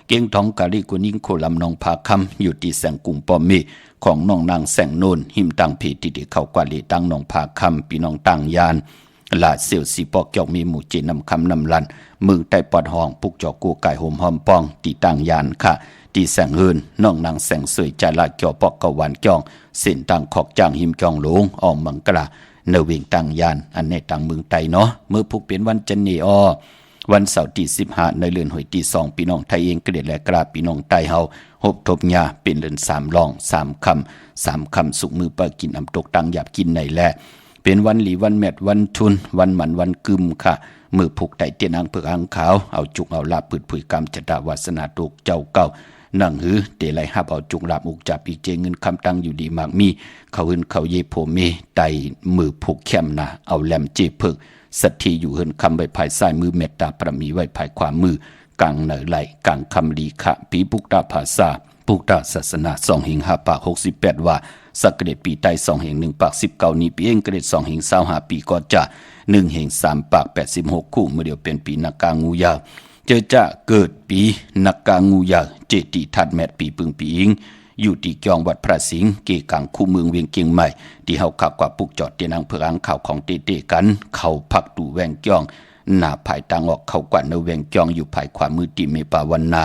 Speaker 2: เก้งท้องกาลีกุนิงโคลำนองพาคำอยู่ที่แสงกุงปอมมีของน้องนางแสงโนนหิมตังเพติที่เขากว่าลีตั้งน้องพาคำพี่น้องตังยานลาเสี่ยวสีปอกเกี่ยวมีหมู่เจนำคำนำลันมือใต้ปอดห้องปุกจอกกูไก่หอมหอมปองตีตังยานค่ะตีแสงเฮินน้องนางแสงสวยจาลาเกี่ยวปอกกวันจ้องเส้นตังขอกจางหิมจองหลงออมมังกะเนเวงตังยานอันในตังเมืองไตเนาะเมื่อพุกเป็นวันจันนีวันเสาร์ที่15ในเดือนหอยที่2พี่น้องไทยเองเกลียดและกราบพี่น้องไตเฮาหบทบหญ้าเป็นเดือน3รอง3คำสุกมือปากินอำตกตังหยาบกินในแลเป็นวันหลีวันแมดวันชุนวันหมันวันกึมค่ะมือผูกไตเตียนอังเผือกอังขาวเอาจุกเอาลาบปืดผุยกรรมจตาวาสนาตกเจ้าเก่านั่งหือเตไลหับเอาจุกลาบอุกจับอีเจเงินคำตังอยู่ดีมากมีเขาหืนเขาเยโพเมไตมือผูกแคมนาเอาแหลมเจเพิกสัตทีอยู่เฮินคำใบภายซ้ายมือเมตตาประมีไว้ภายขวามือกลางเหนือไหลกลางคำลีขะปีปุกตาภาษาปุกตาศาสนา2หิง5ปาก68ว่าสักเกตปีไต2หิง1ปาก19นี้ปีเองเกต2หิง25ปีก็จะ1หิง3ปาก86คู่เมื่อเดียวเป็นปีนักกางูยาวเจอจะเกิดปีนักกางูยาวเจติทัดแมดปีปึงปีอิงอยู่ที่จองวัดพระสิงห์เกกังคู่เมืองเวียงเกียงใหม่ที่เฮาขับกว่าปุกจอดเตียนางเผือกอังข่าวของเตกันเขาพักตู่แวงจ้องหน้าภายตางออกเขากว่าเนแวงจ้องอยู่ภายขวามือติเมปาวันนา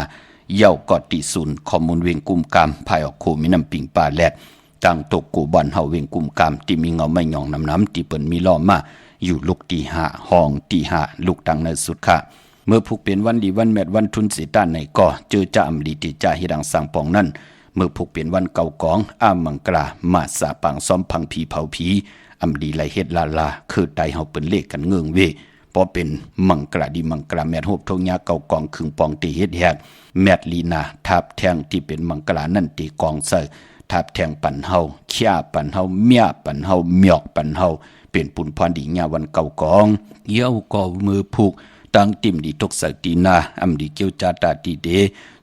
Speaker 2: เย้ากอดติศูนย์ข้อมูลเวียงกุมกามภายออกโคมีน้ำปิงป่าแลดตั้งตกกูบอนเฮาเวียงกุมกามที่มีเงาไม่หย่องน้ำที่เปิ้นมีล้อมาอยู่ลุกตี5ห้องตี5ลุกตังในสุดค่ะเมื่อผูกเป็นวันดีวันแมดวันทุนสิต้านในก่อเจอจะอำลีติจ่าฮิดังสังปองนั่นเมื่อผูกเป็นวันเก่ากองอ้ามังกลามาสาปังซ้อมพังผีเผาผีอำลีไหลเฮ็ดลาคือไตเฮาเปิ้นเลขกันเงืองเวพอเป็นมังกลาดีมังกลาแมดโฮบทงยาเก่ากองครึ่งปองตีเฮ็ดแฮกแมดลีนาทับแทงที่เป็นมังกลานั่นตีกองเซทับแทงปันเฮาขี้าปันเฮาเมียปันเฮาเมียกปันเฮาเป็นปุนพรดีญาวันเก่ากองเย้าก่อมือผูกตั้งติมดีตกสักตีนาอำดีเกียวจาตาตีเด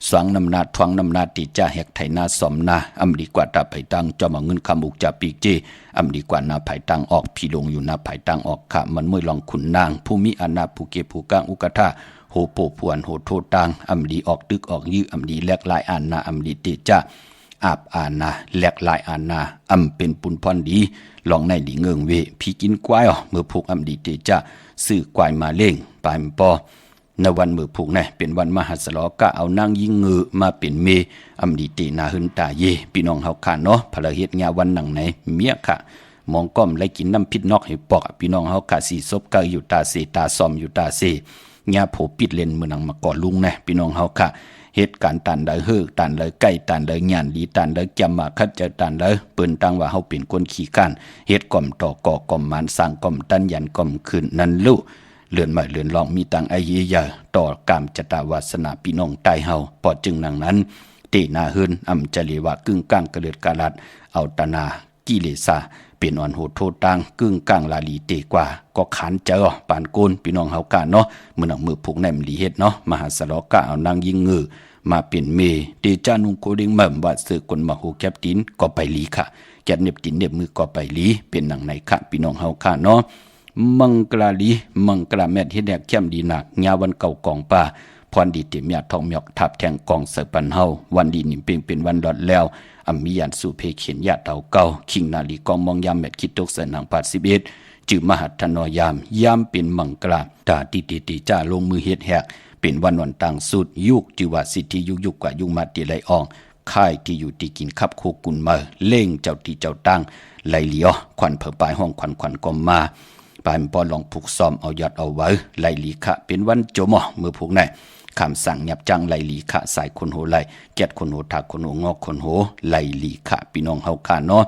Speaker 2: สวงนำนาทวงนำนาตีจ่าแหกไถนาสมนาอำดีกว่าตาไผตังจอมเงินคำอุกจาปีกเจอำดีกว่านาไผตังออกพี่ลงอยู่นาไผตังออกขะมันมวยลองขุนนางผู้มีอานาผู้เก็บผู้กางอุกทาโหโปพวนโหโทตังอำดีออกตึกออกยื้ออำดีแลกลายอานาอำดีเตจ่าอาบอานาแลกลายอานาอำเป็นปุนพรดีลองในดีเงิงเวพี่กินกวายเมื่อผูกอำดีเตจ่าซื้อกวายมาเล่งปายปอในวันมือผูกเนี่ยเป็นวันมหัสลอกะเอานางยิงเงือมาเป็นเมอำดีเตนาหึนตาเยพี่น้องเฮาค่ะเนาะพระเฮ็ดงาวันหนังไหนเมียค่ะ มองก้อมไล่กินน้ำพิษนอกให้ปอกพี่น้องเฮากะสีซบกะอยู่ตาเสตาซอมอยู่ตาเสญาโผปิดเลนมือนังมาก่อลุงนะพี่น้องเฮาค่ะเหตุการณ์ตันได้เฮือตันได้ใกล้ตันได้ญาณดีตันได้จำมาคัดเจอตันได้เปิ้นตั้งว่าเฮาเป็นคนขี้กันเฮ็ดก่อมต่อก่อก่อมมานสร้างก่อมตันยันก่อมคืนนั้นลูเลื่อนมาเลื่อนลองมีตังไอเยียต่อกามจตาวาสนาพี่น้องใต้เฮาปอดจึงนังนั้นเตนาเฮืนอำจลีว่ากึ่งกลางกระเลือดกาลัดเอาตนากิเลสาเป็นอ่อนโหดโทษตังกึ่งกลางลาลีเตกว่าก็ขันเจอปานโกนพี่น้องเฮากะเนาะมื้อนังมือผูกแนมลีเฮ็ดเนาะมหาสลอกะเอานางยิงงือมาเป็นเมเดจานุงโคดิงมั่มว่าสือคนมาโหแคบตินก็ไปลีค่ะแกเน็บตินเน็บมือก็ไปลีเป็นหนังในค่ะพี่น้องเฮาค่ะเนาะมังกลาลีมังกลาแม่นเฮ็ดแนกเข้มดีหนักญาวันเก่ากองป่าพรดีเตมียทองหยอกทับแทงกองเสปันเฮาวันดีนิ่มเป่งเป็นวันดอดแล้วอำมียันสู่เพเขียนญาติเต่าเก่าคิงนาลีกองมองยามแม่คิดตกเสนาง81จือมหัตถนอยามเป็นมังกลาตาติจ้าลงมือเฮ็ดแหกเป็นวันต่างสุดยุกจือว่าสิทธิยุกกว่ายุมาติไหลอองค่ายที่อยู่ที่กินคับโคกุนมาเล่งเจ้าที่เจ้าตั้งไหลเหลียวควันเผอปลายห้องควันก็มาปานปอลองผูกซ้อมเอายอดเอาไว้ไหลหลีขะเป็นวันโจมอมือผูกไหนคำสั่งหยับจังไหลหลีขะสายคนโหไหลแกดคนโหทักคนโหงอกคนโหไหลหลีขะพี่น้องเฮาค่ะเนาะ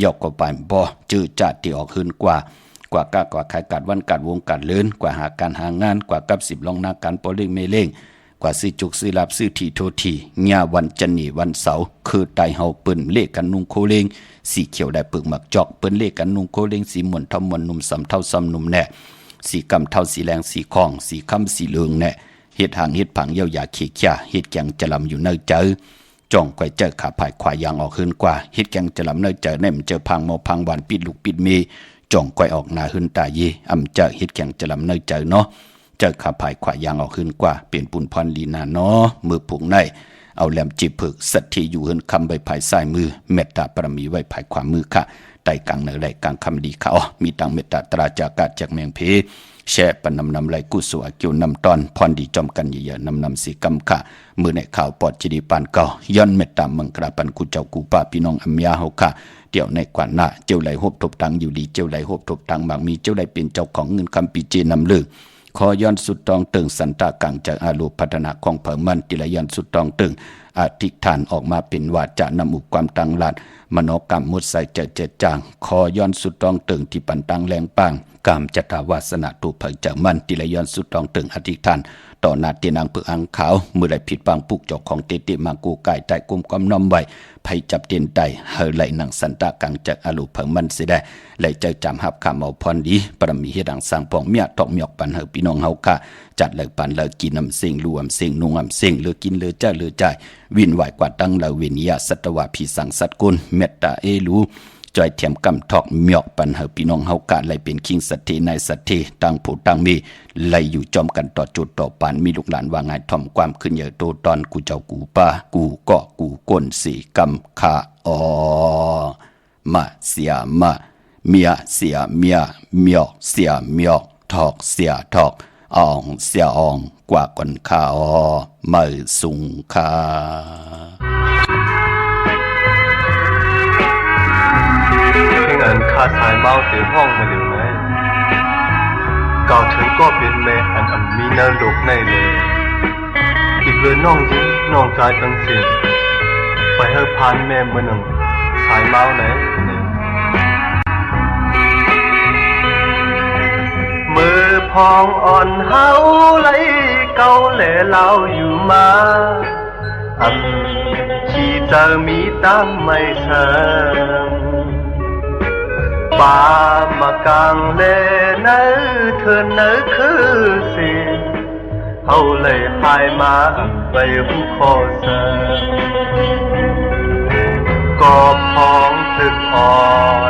Speaker 2: ยอกก็ปานบ่จื้อจัดที่ออกขึ้นกว่ากากว่าขายกัดวันกัดวงกัดเลินกว่าหาการหางานกว่ากับ10ลองนาการปอเล่งเมเล่งกว่าซื้อจุกซื้อลับซื้อทีโททีญาวันจันนี่วันเสาร์คือไตเฮาเปิ้นเลขกันนุ่งโคเลงสีเขียวได้ปึกหมักจอกเปิ้นเลขกันนุ่งโคเลงสีม่วนทอมม่วนนุ่มสำเท่าซ้ำนุ่มแน่สีกำเท่าสีแรงสีคองสีคำสีเหลืองแน่เฮ็ดหางเฮ็ดผังเย้ายาขี้ขี้เฮ็ดแกงจะลำอยู่เนเจอจ้องก้อยเจอขาภายขวายางออกขึ้นกว่าเฮ็ดแกงจะลำเนเจอแน่มเจอพังหมอพังหวานปิดลูกปิดเมจ่องก้อยออกหน้าขึ้นตาเยอำเจอเฮ็ดแกงจะลำเนเจอเนาะเจอขาภายขวายางออกขึ้นกว่าเปลี่ยนปุนพรลีนาเนาะมือผูกในเอาแหลมจีบผึกสัตที่อยู่ขึ้นคำใบภายซ้ายมือเมตตาปรมีไว้ภายขวามือค่ะไต่กลางเนื้อไหลกลางคำดีเขามีตังเมตตาตราจากาจากแมงเพแช่ปนนำไหลกุศลเกี่ยวนำตอนพรดีจอมกันเยอะนำสีกำค่ะมือในข่าวปอดจีดีปานเก่าย้อนเมตตามังกราปันกุเจ้ากูป้าพี่น้องอัมยาเฮาค่ะเดี๋ยวในกว่าหน้าเจ้าไหลหบทบตังอยู่ดีเจ้าไหลหบทบตังบางมีเจ้าไหลเป็นเจ้าของเงินคำปีเจนำลือขอย้อนสุดตองตึงสันตากังจากอาลูพัฒนาของเผ่ามันติละย้อนสุดตองตึงอธิษฐานออกมาเป็นวาจานำอุความตังหลัดมโนกรรมมุดใส่เจ็ดจางขอย้อนสุดตองตึงที่ปันตังแรงปังกามจตาวาสนาตูเผยจากมันติละย้อนสุดตองตึงอธิษฐานต่อหน้าเตียนางเปลือกอังขาวเมื่อไรผิดบางปุกจอกของเตติมากูไก่ใต้กุมกำน้อมไว้ไผจับเตียนใต้เฮไหลนังสันตากังจากอาลูเผิงมันเสียได้ไหลใจจำหับข้ามเอาพรดีปรมีเฮดังสร้างปองเมียตอกเมียกปันเฮพี่น้องเฮาค่ะจัดเลยปันเลยกินน้ำเสียงรวมเสียงนุ่งเสียงเลือกินเลือเจ้าเลือใจวินไหวกว่าตั้งเหล่าเวนิยสัตวะผีสังสัตกุลเมตตาเอลูจอยเทียมกำทอกเมียกปันเฮพี่น้องเฮากะไหลเป็นคิงสัตทีในสัตทีตั้งผู้ตั้งมีไหลอยู่จอมกันต่อจุดต่อปานมีลูกหลานว่าไงถ่อมความขึ้นเยอะโตตอนกูเจ้ากูป้ากูเกาะกูก้นสีกำขามาเสียมาเมียเสียเมียเมียเสียเมียทอกเสียทอกอ่องเสียอ่องกว่าก่อนข้ามือสุงคา
Speaker 3: อันคาสายเมาเสียห้องมาเหลียวไหนเก่าถึงก็เป็นแม่อันมีเนื้อลูกในเลยอีกเลยน้องยิ้มน้องใจตั้งเสียไปเฮาพานแม่เมื่อหนึ่งสายเมาไหนมือพองอ่อนเฮาไหลเก่าแหล่เล่าอยู่มาที่เจอมีตั้งไม่เชิงป่ามากลางเลนเธอเนคือสิเอาเลยหายมาไปหูคอเสกอบพองตึกอ่อ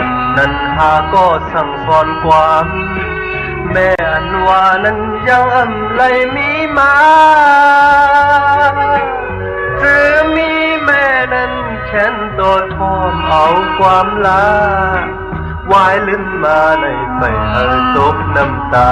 Speaker 3: นนั้นหาก็สั่งสอนความแม่อันว่านั้นยังไรมีมาจะมีแม่นั้นแค้นตัวทอมเอาความลาวายลิ้นมาในไปเฮตกน้ำตา